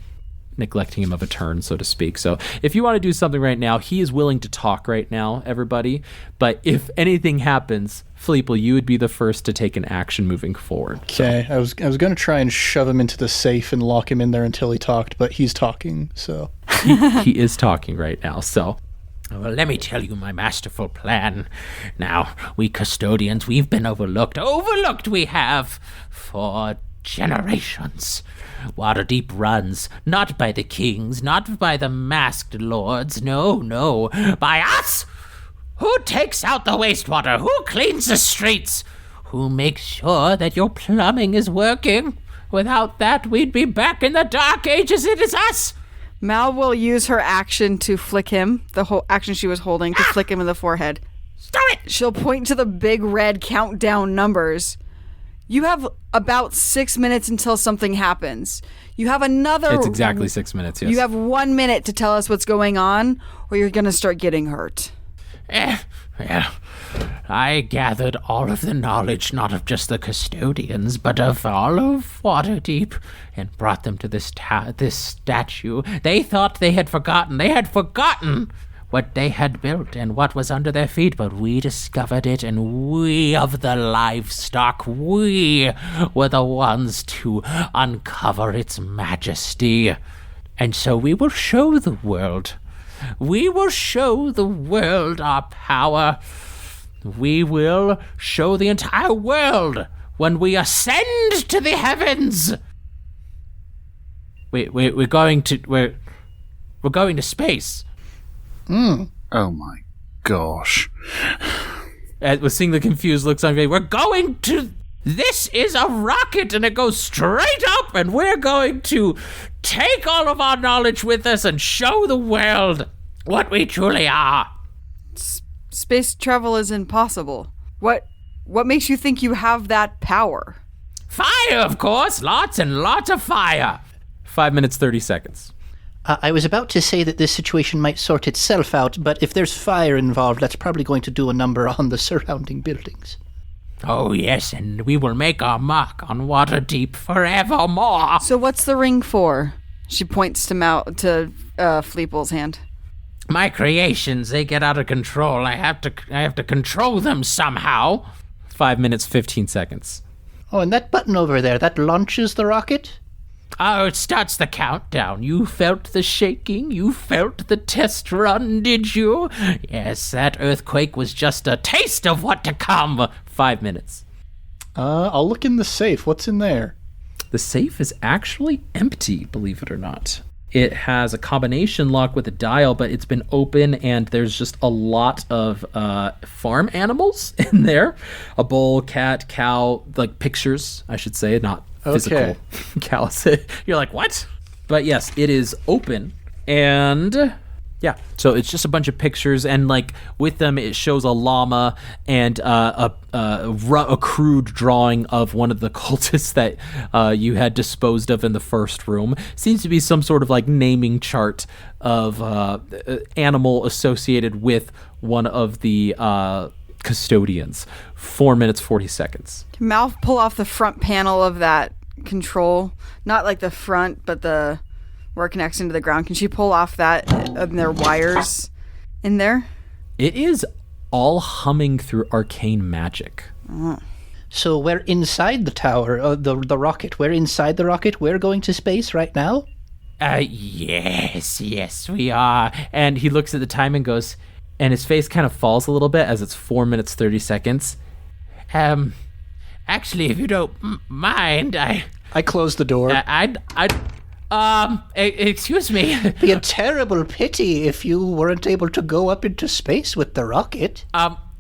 neglecting him of a turn, so to speak. So if you want to do something right now, he is willing to talk right now, everybody. But if anything happens, Fleeple, you would be the first to take an action moving forward. Okay, I was going to try and shove him into the safe and lock him in there until he talked, but he's talking, so... He is talking right now, so... Well, let me tell you my masterful plan. Now, we custodians, we've been overlooked. Overlooked we have for generations. Waterdeep runs, not by the kings, not by the masked lords, no, by us! Who takes out the wastewater? Who cleans the streets? Who makes sure that your plumbing is working? Without that, we'd be back in the Dark Ages. It is us! Mal will use her action to flick him, the whole action she was holding, to flick him in the forehead. Stop it! She'll point to the big red countdown numbers. You have about 6 minutes until something happens. You have another... It's exactly 6 minutes, yes. You have 1 minute to tell us what's going on, or you're going to start getting hurt. Well, I gathered all of the knowledge, not of just the custodians, but of all of Waterdeep, and brought them to this statue. They thought they had forgotten. They had forgotten what they had built and what was under their feet, but we discovered it, and we of the livestock, we were the ones to uncover its majesty. And so we will show the world. We will show the world our power. We will show the entire world when we ascend to the heavens. We're going to space. Oh my gosh. With seeing the confused looks on your face, We're going to... This is a rocket, and it goes straight up, and we're going to take all of our knowledge with us and show the world what we truly are. Space travel is impossible. What makes you think you have that power? Fire, of course. Lots and lots of fire. 5 minutes, 30 seconds. I was about to say that this situation might sort itself out, but if there's fire involved, that's probably going to do a number on the surrounding buildings. Oh, yes, and we will make our mark on Waterdeep forevermore. So what's the ring for? She points to Fleeple's hand. My creations, they get out of control. I have to control them somehow. 5 minutes, 15 seconds. Oh, and that button over there, that launches the rocket? Oh, it starts the countdown. You felt the shaking? You felt the test run, did you? Yes, that earthquake was just a taste of what to come. 5 minutes. I'll look in the safe. What's in there? The safe is actually empty, believe it or not. It has a combination lock with a dial, but it's been open, and there's just a lot of farm animals in there. A bull, cat, cow, like pictures, I should say, not physical cows. You're like, what? But yes, it is open, and yeah, so it's just a bunch of pictures, and like with them it shows a llama and a crude drawing of one of the cultists that you had disposed of in the first room. Seems to be some sort of like naming chart of animal associated with one of the custodians. 4 minutes 40 seconds. Can Mal pull off the front panel of that control? Not like the front, but where it connects into the ground. Can she pull off that and their wires in there? It is all humming through arcane magic. So we're inside the tower, the rocket. We're inside the rocket. We're going to space right now? Yes, we are. And he looks at the time and goes, and his face kind of falls a little bit as it's 4 minutes 30 seconds. Actually, if you don't mind, I closed the door. Excuse me. It'd be a terrible pity if you weren't able to go up into space with the rocket.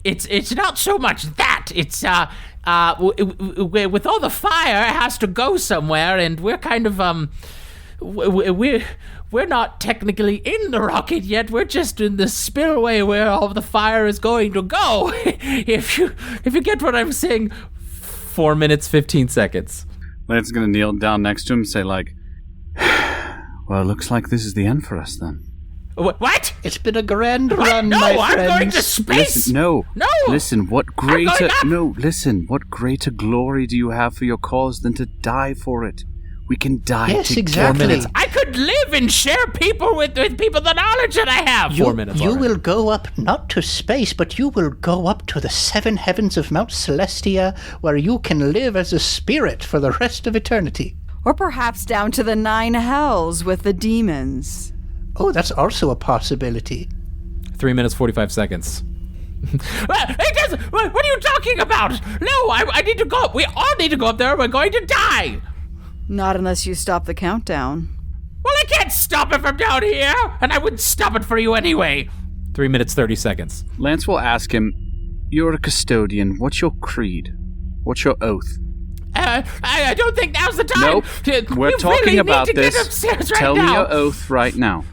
It's not so much that. It's with all the fire, it has to go somewhere, and we're kind of we're not technically in the rocket yet. We're just in the spillway where all the fire is going to go. If you get what I'm saying. 4 minutes 15 seconds. Lance's gonna kneel down next to him and say, like, well, it looks like this is the end for us then. What? It's been a grand run, no, my I'm friends. going to space. Listen, no. Listen, what greater glory do you have for your cause than to die for it? We can die Yes, together. exactly. 4 minutes. I could live and share people with people the knowledge that I have. 4 minutes You already. will go up not to space, but you will go up to the 7 heavens of Mount Celestia, where you can live as a spirit for the rest of eternity. Or perhaps down to the 9 hells with the demons. Oh, that's also a possibility. 3 minutes, 45 seconds. What are you talking about? No, I need to go up. We all need to go up there. We're going to die. Not unless you stop the countdown. Well, I can't stop it from down here, and I wouldn't stop it for you anyway. 3 minutes, 30 seconds. Lance will ask him, "You're a custodian. What's your creed? What's your oath?" I don't think now's the time. Nope. We're You talking really about need to this. Get upstairs right Tell now. me your oath right now.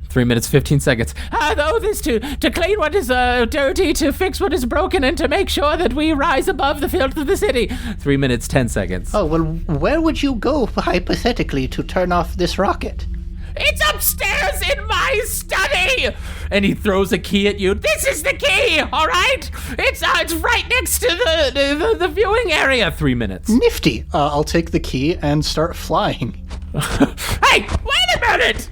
3 minutes, 15 seconds. The oath is to clean what is dirty, to fix what is broken, and to make sure that we rise above the filth of the city. 3 minutes, 10 seconds. Oh, well, where would you go, hypothetically, to turn off this rocket? It's upstairs in my study. And he throws a key at you. This is the key, all right? It's right next to the viewing area. 3 minutes. Nifty. I'll take the key and start flying. Hey, wait a minute.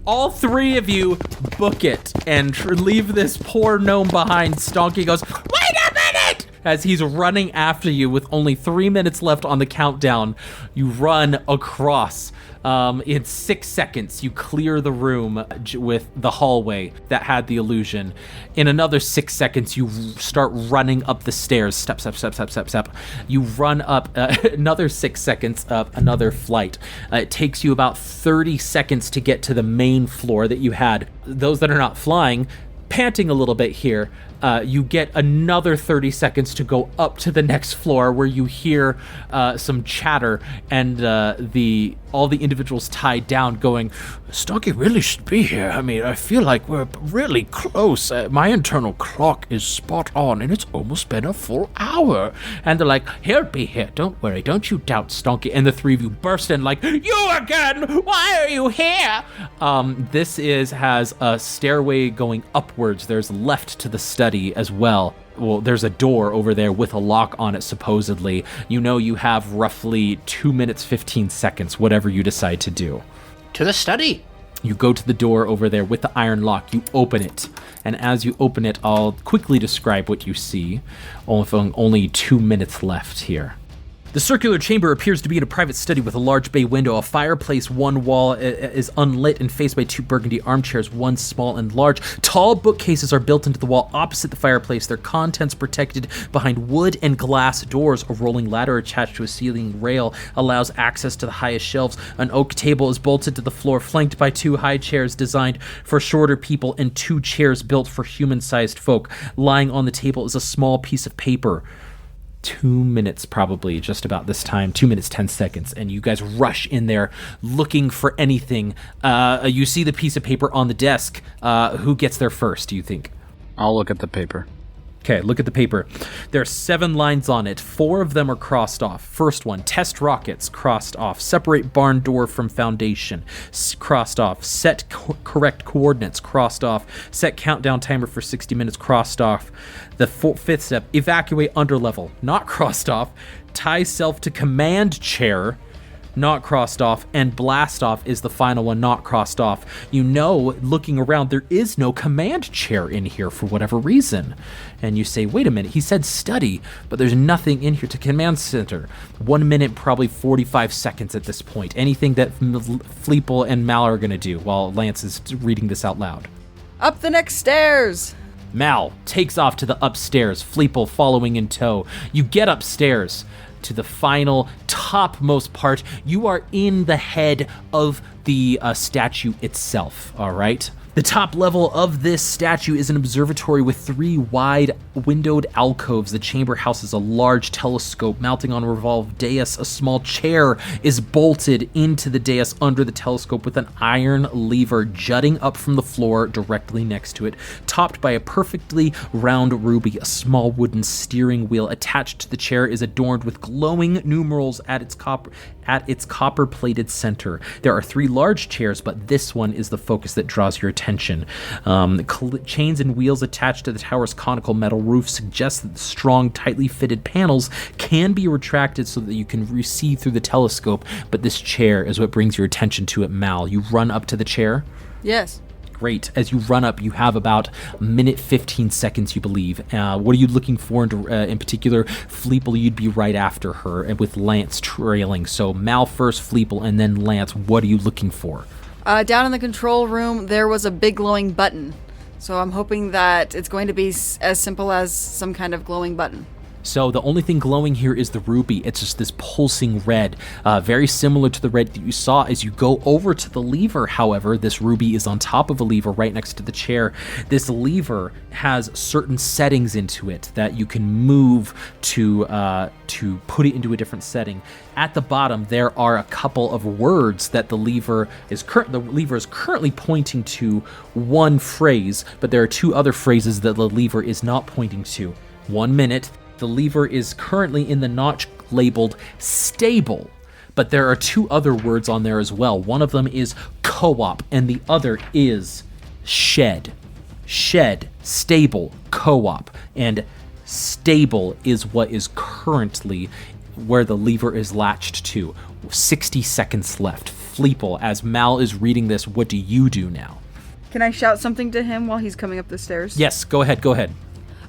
All three of you book it and leave this poor gnome behind. Stonky goes, Wait a minute. as he's running after you with only 3 minutes left on the countdown. You run across. In 6 seconds, you clear the room with the hallway that had the illusion. In another 6 seconds, you start running up the stairs. Step, step, step, step, step, step. You run up another 6 seconds up another flight. It takes you about 30 seconds to get to the main floor that you had. Those that are not flying, panting a little bit here, you get another 30 seconds to go up to the next floor where you hear some chatter and all the individuals tied down going, Stonky really should be here. I mean, I feel like we're really close. My internal clock is spot on, and it's almost been a full hour. And they're like, he'll be here. Don't worry. Don't you doubt Stonky. And the three of you burst in like, you again? Why are you here? This has a stairway going upwards. There's left to the study as well. Well, there's a door over there with a lock on it, supposedly. You know you have roughly 2 minutes, 15 seconds, whatever you decide to do. To the study. You go to the door over there with the iron lock. You open it. And as you open it, I'll quickly describe what you see. Only 2 minutes left here. The circular chamber appears to be in a private study with a large bay window. A fireplace, one wall is unlit and faced by 2 burgundy armchairs, one small and large. Tall bookcases are built into the wall opposite the fireplace, their contents protected behind wood and glass doors. A rolling ladder attached to a ceiling rail allows access to the highest shelves. An oak table is bolted to the floor, flanked by 2 high chairs designed for shorter people and 2 chairs built for human-sized folk. Lying on the table is a small piece of paper. 2 minutes probably, just about this time, 2 minutes, 10 seconds, and you guys rush in there looking for anything. You see the piece of paper on the desk. Who gets there first, do you think? I'll look at the paper. Okay, look at the paper. There are 7 lines on it. 4 of them are crossed off. First one, test rockets, crossed off. Separate barn door from foundation, crossed off. Set correct coordinates, crossed off. Set countdown timer for 60 minutes, crossed off. The 5th step, evacuate underlevel, not crossed off. Tie self to command chair, not crossed off, and blast off is the final one, not crossed off. You know, looking around, there is no command chair in here for whatever reason. And you say, wait a minute, he said study, but there's nothing in here to command center. 1 minute, probably 45 seconds at this point. Anything that Fleeple and Mal are going to do while Lance is reading this out loud. Up the next stairs. Mal takes off to the upstairs, Fleeple following in tow. You get upstairs to the final topmost part. You are in the head of the statue itself, all right? The top level of this statue is an observatory with 3 wide windowed alcoves. The chamber houses a large telescope mounting on a revolved dais. A small chair is bolted into the dais under the telescope with an iron lever jutting up from the floor directly next to it. Topped by a perfectly round ruby, a small wooden steering wheel attached to the chair is adorned with glowing numerals at its at its copper-plated center. There are 3 large chairs, but this one is the focus that draws your attention. Chains and wheels attached to the tower's conical metal roof suggest that the strong, tightly fitted panels can be retracted so that you can see through the telescope, but this chair is what brings your attention to it, Mal. You run up to the chair? Yes. Great. As you run up, you have about a minute 15 seconds, you believe. What are you looking for in particular? Fleeple, you'd be right after her, and with Lance trailing. So Mal first, Fleeple, and then Lance. What are you looking for? Down in the control room, there was a big glowing button. So I'm hoping that it's going to be as simple as some kind of glowing button. So the only thing glowing here is the ruby. It's just this pulsing red, very similar to the red that you saw. As you go over to the lever, however, this ruby is on top of a lever right next to the chair. This lever has certain settings into it that you can move to put it into a different setting. At the bottom, there are a couple of words that the lever is currently pointing to one phrase, but there are 2 other phrases that the lever is not pointing to. 1 minute. The lever is currently in the notch labeled stable, but there are 2 other words on there as well. One of them is co-op, and the other is shed. Shed, stable, co-op, and stable is what is currently where the lever is latched to. 60 seconds left. Fleeple, as Mal is reading this, what do you do now? Can I shout something to him while he's coming up the stairs? Yes, go ahead.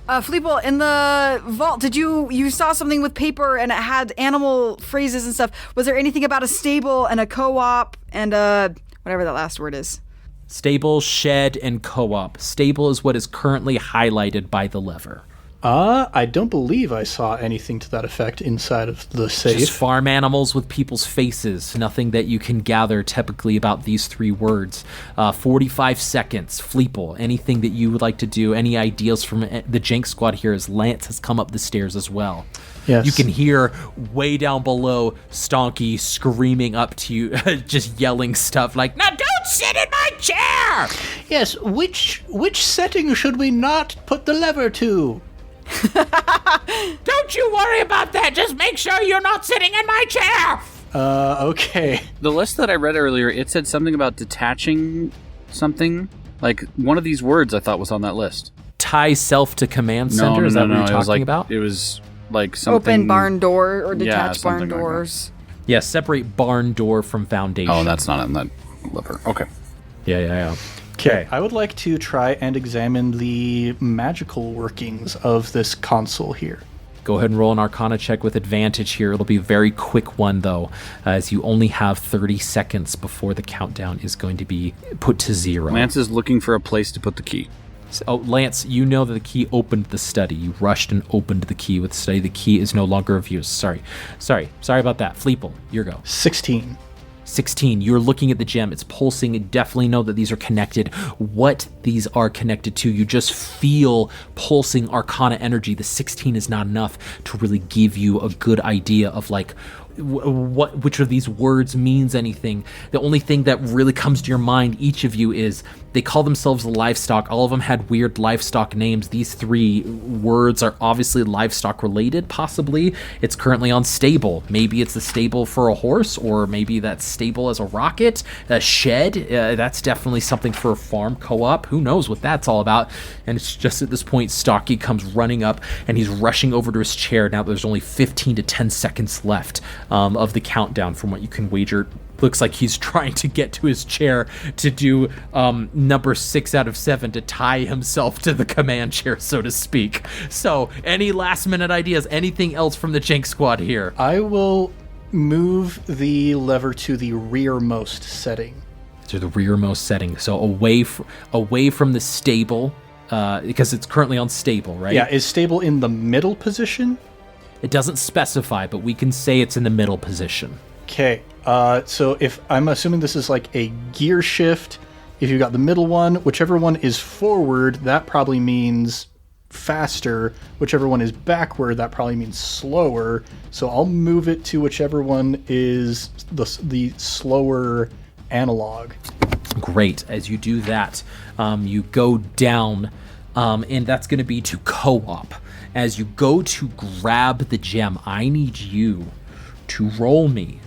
Fleeple, in the vault, did you saw something with paper and it had animal phrases and stuff. Was there anything about a stable and a co-op and whatever that last word is? Stable, shed, and co-op. Stable is what is currently highlighted by the lever. I don't believe I saw anything to that effect inside of the safe. Just farm animals with people's faces. Nothing that you can gather typically about these 3 words. 45 seconds. Fleeple, anything that you would like to do? Any ideas from the Jenks squad here as Lance has come up the stairs as well? Yes. You can hear way down below Stonky screaming up to you, just yelling stuff like, "Now don't sit in my chair!" Yes, which setting should we not put the lever to? Don't you worry about that. Just make sure you're not sitting in my chair. Okay. The list that I read earlier, it said something about detaching something. Like, one of these words I thought was on that list. Tie self to command center? Is that what you're talking about? It was like something... Open barn door or detach barn something like doors. Yeah, separate barn door from foundation. Oh, that's not on that lever. Okay. Yeah. Okay. I would like to try and examine the magical workings of this console here. Go ahead and roll an Arcana check with advantage here. It'll be a very quick one, though, as you only have 30 seconds before the countdown is going to be put to 0. Lance is looking for a place to put the key. So, Lance, you know that the key opened the study. You rushed and opened the key with the study. The key is no longer of use. Sorry about that. Fleeple, your go. 16. 16, you're looking at the gem. It's pulsing. You definitely know that these are connected. What these are connected to, you just feel pulsing Arcana energy. The 16 is not enough to really give you a good idea of like which of these words means anything. The only thing that really comes to your mind, each of you, is they call themselves livestock. All of them had weird livestock names. These 3 words are obviously livestock related, possibly. It's currently on stable. Maybe it's the stable for a horse, or maybe that's stable as a rocket. A shed, that's definitely something for a farm co-op. Who knows what that's all about? And it's just at this point, Stocky comes running up and he's rushing over to his chair. Now there's only 15 to 10 seconds left of the countdown from what you can wager. Looks like he's trying to get to his chair to do number 6 out of 7 to tie himself to the command chair, so to speak. So, any last minute ideas? Anything else from the Jenks squad here? I will move the lever to the rearmost setting. To the rearmost setting. So away from the stable, because it's currently on stable, right? Yeah, is stable in the middle position? It doesn't specify, but we can say it's in the middle position. Okay, so if I'm assuming this is like a gear shift, if you got the middle one, whichever one is forward, that probably means faster. Whichever one is backward, that probably means slower. So I'll move it to whichever one is the slower analog. Great. As you do that, you go down, and that's going to be to co-op. As you go to grab the gem, I need you to roll me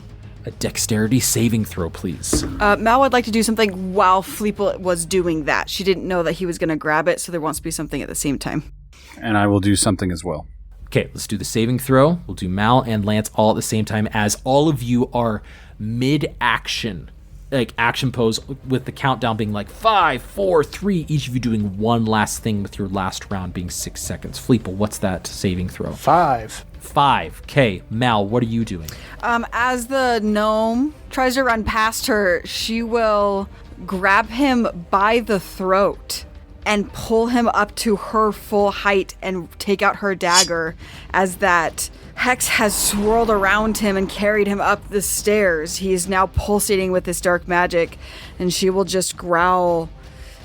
a dexterity saving throw, please. Mal would like to do something while Fleeple was doing that. She didn't know that he was going to grab it, so there wants to be something at the same time. And I will do something as well. Okay, let's do the saving throw. We'll do Mal and Lance all at the same time as all of you are mid-action, like action pose, with the countdown being like 5, 4, 3, each of you doing one last thing with your last round being 6 seconds. Fleeple, what's that saving throw? 5. 5. Okay, Mal, what are you doing? As the gnome tries to run past her, she will grab him by the throat and pull him up to her full height and take out her dagger as that hex has swirled around him and carried him up the stairs. He is now pulsating with this dark magic, and she will just growl,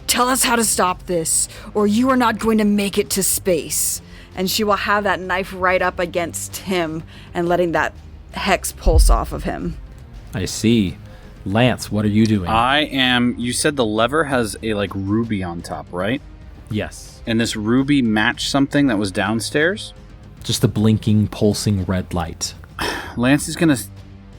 "Tell us how to stop this, or you are not going to make it to space." And she will have that knife right up against him and letting that hex pulse off of him. I see. Lance, what are you doing? You said the lever has a like ruby on top, right? Yes. And this ruby matched something that was downstairs? Just the blinking, pulsing red light. Lance is going to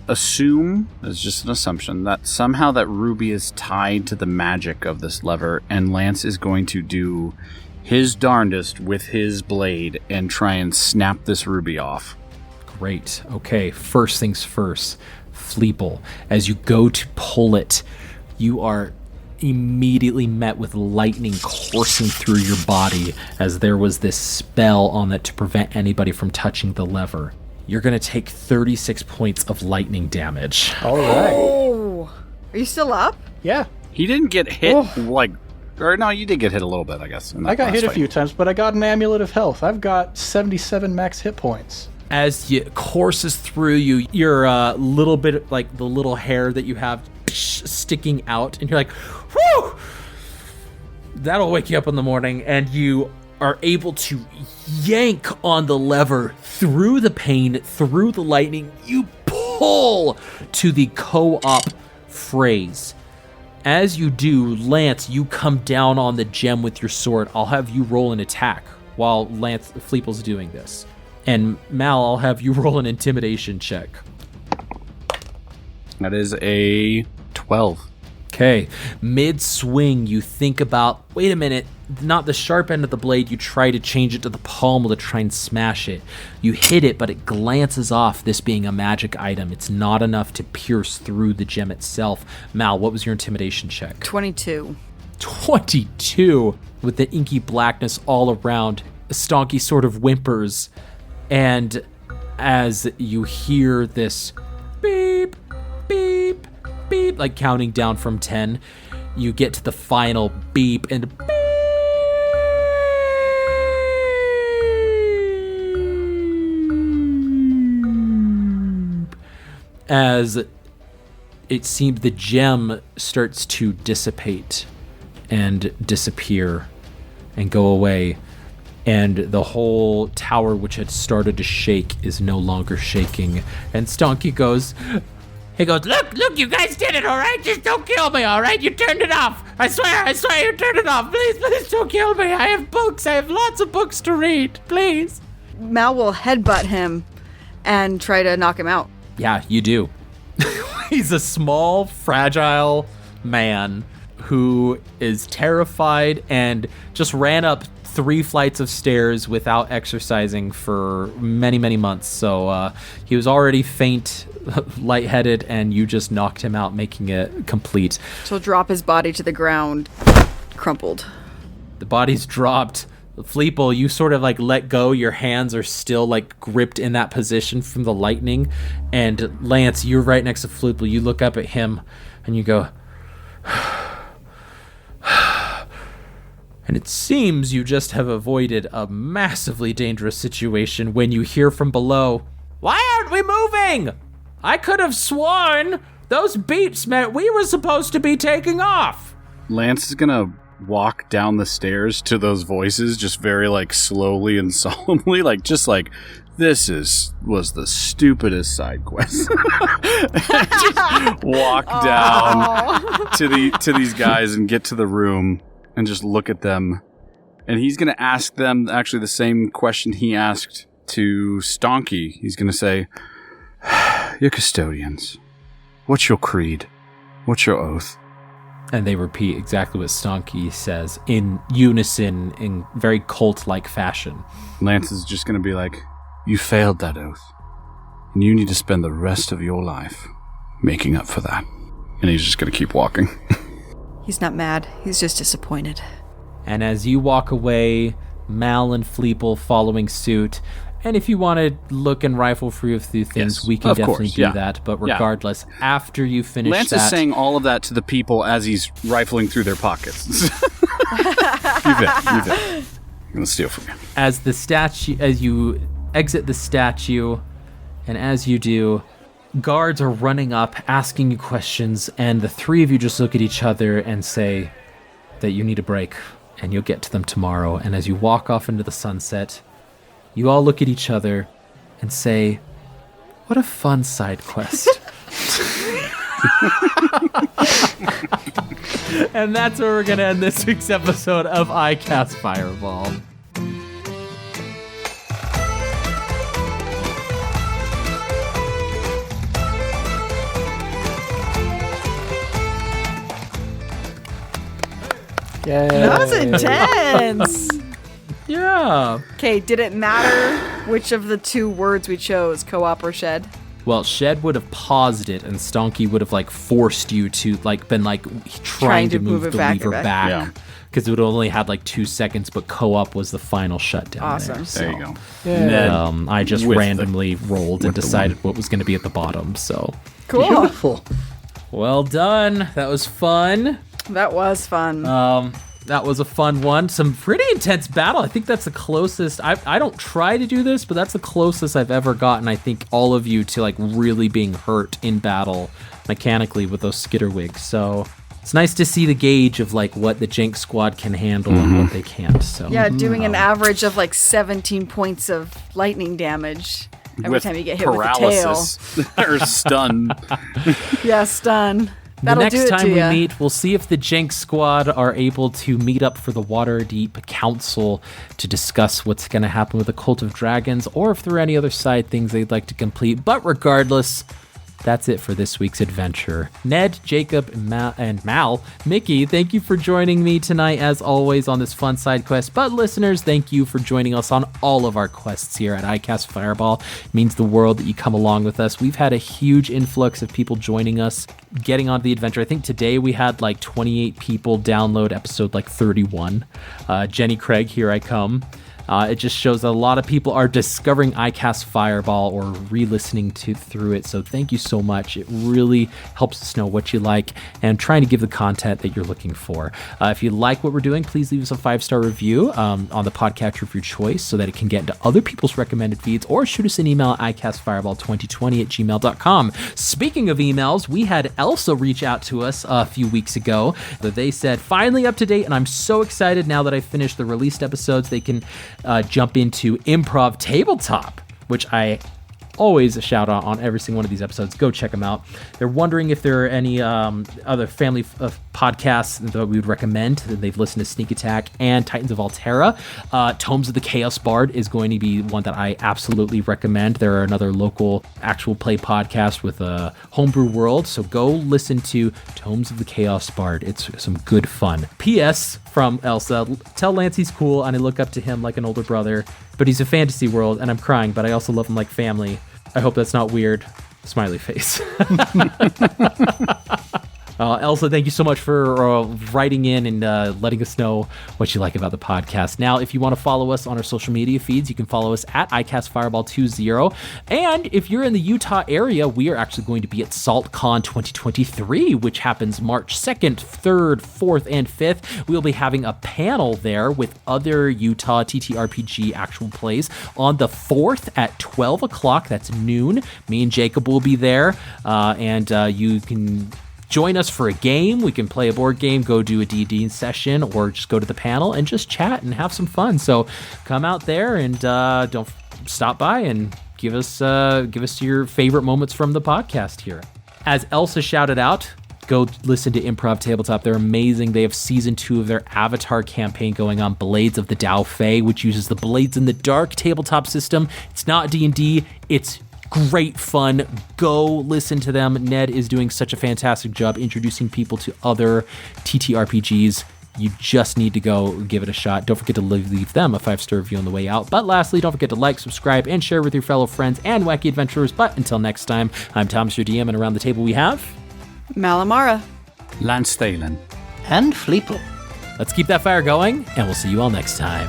assume, it's just an assumption, that somehow that ruby is tied to the magic of this lever, and Lance is going to do his darndest with his blade and try and snap this ruby off. Great. Okay, first things first. Fleeple, as you go to pull it, you are immediately met with lightning coursing through your body, as there was this spell on it to prevent anybody from touching the lever. You're going to take 36 points of lightning damage. All right. Oh, are you still up? Yeah. He didn't get hit or no, you did get hit a little bit, I guess. I got hit a few times, but I got an amulet of health. I've got 77 max hit points. As it courses through you, your little bit, like the little hair that you have sticking out, and you're like, whew! That'll wake you up in the morning, and you are able to yank on the lever through the pain, through the lightning. You pull to the co-op phrase. As you do, Lance, you come down on the gem with your sword. I'll have you roll an attack while Fleeple's doing this. And Mal, I'll have you roll an intimidation check. That is a 12. Okay. Mid-swing, you think about, wait a minute, not the sharp end of the blade. You try to change it to the pommel to try and smash it. You hit it, but it glances off, this being a magic item. It's not enough to pierce through the gem itself. Mal, what was your intimidation check? 22. 22. With the inky blackness all around, Stonky sort of whimpers, and as you hear this beep, beep, beep, like counting down from 10, you get to the final beep, and beep, as it seems the gem starts to dissipate and disappear and go away, and the whole tower, which had started to shake, is no longer shaking. And Stonky goes, look, you guys did it, all right? Just don't kill me, all right? You turned it off. I swear, you turned it off. Please don't kill me. I have books. I have lots of books to read. Please. Mal will headbutt him and try to knock him out. Yeah, you do. He's a small, fragile man who is terrified and just ran up 3 flights of stairs without exercising for many, many months. So he was already faint, lightheaded, and you just knocked him out, making it complete. So he'll drop his body to the ground, crumpled. The body's dropped. Fleeple, you sort of like let go. Your hands are still like gripped in that position from the lightning. And Lance, you're right next to Fleeple. You look up at him and you go, and it seems you just have avoided a massively dangerous situation when you hear from below, "Why aren't we moving? I could have sworn those beeps meant we were supposed to be taking off." Lance is gonna walk down the stairs to those voices, just very like slowly and solemnly, this was the stupidest side quest. Just walk down to these guys and get to the room and just look at them. And he's going to ask them actually the same question he asked to Stonky. He's going to say, "You're custodians. What's your creed? What's your oath? And they repeat exactly what Stonky says in unison, in very cult-like fashion. Lance is just going to be like, you failed that oath. And you need to spend the rest of your life making up for that. And he's just going to keep walking. He's not mad. He's just disappointed. And as you walk away, Mal and Fleeple following suit. And if you want to look and rifle through a few things, we can definitely do that. But regardless, after you finish Lance is saying all of that to the people as he's rifling through their pockets. You bet. I'm going to steal from you. As you exit the statue, and as you do, guards are running up, asking you questions, and the three of you just look at each other and say that you need a break, and you'll get to them tomorrow. And as you walk off into the sunset, you all look at each other and say, what a fun side quest. And that's where we're going to end this week's episode of I Cast Fireball. Yay. That was intense. Yeah. Okay, did it matter which of the two words we chose, co-op or shed? Well, Shed would have paused it, and Stonky would have forced you to been trying to move the lever back. Yeah. Because it would have only had 2 seconds, but co-op was the final shutdown. Awesome. There, so. There you go. Yeah. I just With randomly rolled and decided what was going to be at the bottom. So Cool. Beautiful. well done. That was fun. That was fun. That was a fun one. Some pretty intense battle. I think that's the closest. I don't try to do this, but that's the closest I've ever gotten, I think, all of you to really being hurt in battle mechanically with those skitterwigs. So it's nice to see the gauge of what the Jenks squad can handle and what they can't. So yeah, doing an average of 17 points of lightning damage every time you get hit paralysis with the or stun. tail. Yeah, stun. That'll the do next it time to we ya. meet, we'll see if the Jenks squad are able to meet up for the Waterdeep Council to discuss what's going to happen with the Cult of Dragons, or if there are any other side things they'd like to complete. But regardless, that's it for this week's adventure. Ned, Jacob, and Mal, Mickey, thank you for joining me tonight, as always, on this fun side quest. But listeners, thank you for joining us on all of our quests here at iCast Fireball. It means the world that you come along with us. We've had a huge influx of people joining us, getting onto the adventure. I think today we had 28 people download episode 31. Jenny Craig, here I come. It just shows that a lot of people are discovering iCast Fireball or re-listening through it. So thank you so much. It really helps us know what you like and trying to give the content that you're looking for. If you like what we're doing, please leave us a 5-star review on the podcatcher of your choice so that it can get into other people's recommended feeds, or shoot us an email at icastfireball2020@gmail.com. Speaking of emails, we had Elsa reach out to us a few weeks ago. They said, finally up to date, and I'm so excited now that I finished the released episodes. They can jump into Improv Tabletop, which I always a shout out on every single one of these episodes. Go check them out. They're wondering if there are any other family of podcasts that we would recommend. They've listened to Sneak Attack and Titans of Altera. Tomes of the Chaos Bard is going to be one that I absolutely recommend. They're another local actual play podcast with a homebrew world. So go listen to Tomes of the Chaos Bard. It's some good fun. P.S. from Elsa, tell Lance he's cool and I look up to him like an older brother, but he's a fantasy world and I'm crying, but I also love him like family. I hope that's not weird. Smiley face. Elsa, thank you so much for writing in and letting us know what you like about the podcast. Now, if you want to follow us on our social media feeds, you can follow us at iCastFireball20. And if you're in the Utah area, we are actually going to be at SaltCon 2023, which happens March 2nd, 3rd, 4th, and 5th. We'll be having a panel there with other Utah TTRPG actual plays on the 4th at 12 o'clock. That's noon. Me and Jacob will be there, and you can join us for a game. We can play a board game, go do a D&D session, or just go to the panel and just chat and have some fun. So come out there and don't stop by and give us your favorite moments from the podcast here. As Elsa shouted out, go listen to Improv Tabletop. They're amazing. They have season 2 of their Avatar campaign going on, Blades of the Dao Fei, which uses the Blades in the Dark tabletop system. It's not D&D. It's great fun. Go listen to them. Ned is doing such a fantastic job introducing people to other TTRPGs. You just need to go give it a shot. Don't forget to leave them a 5-star review on the way out. But lastly, don't forget to like, subscribe, and share with your fellow friends and wacky adventurers. But until next time, I'm Thomas, your DM, and around the table we have... Malamara. Lance Thalen. And Fleeple. Let's keep that fire going, and we'll see you all next time.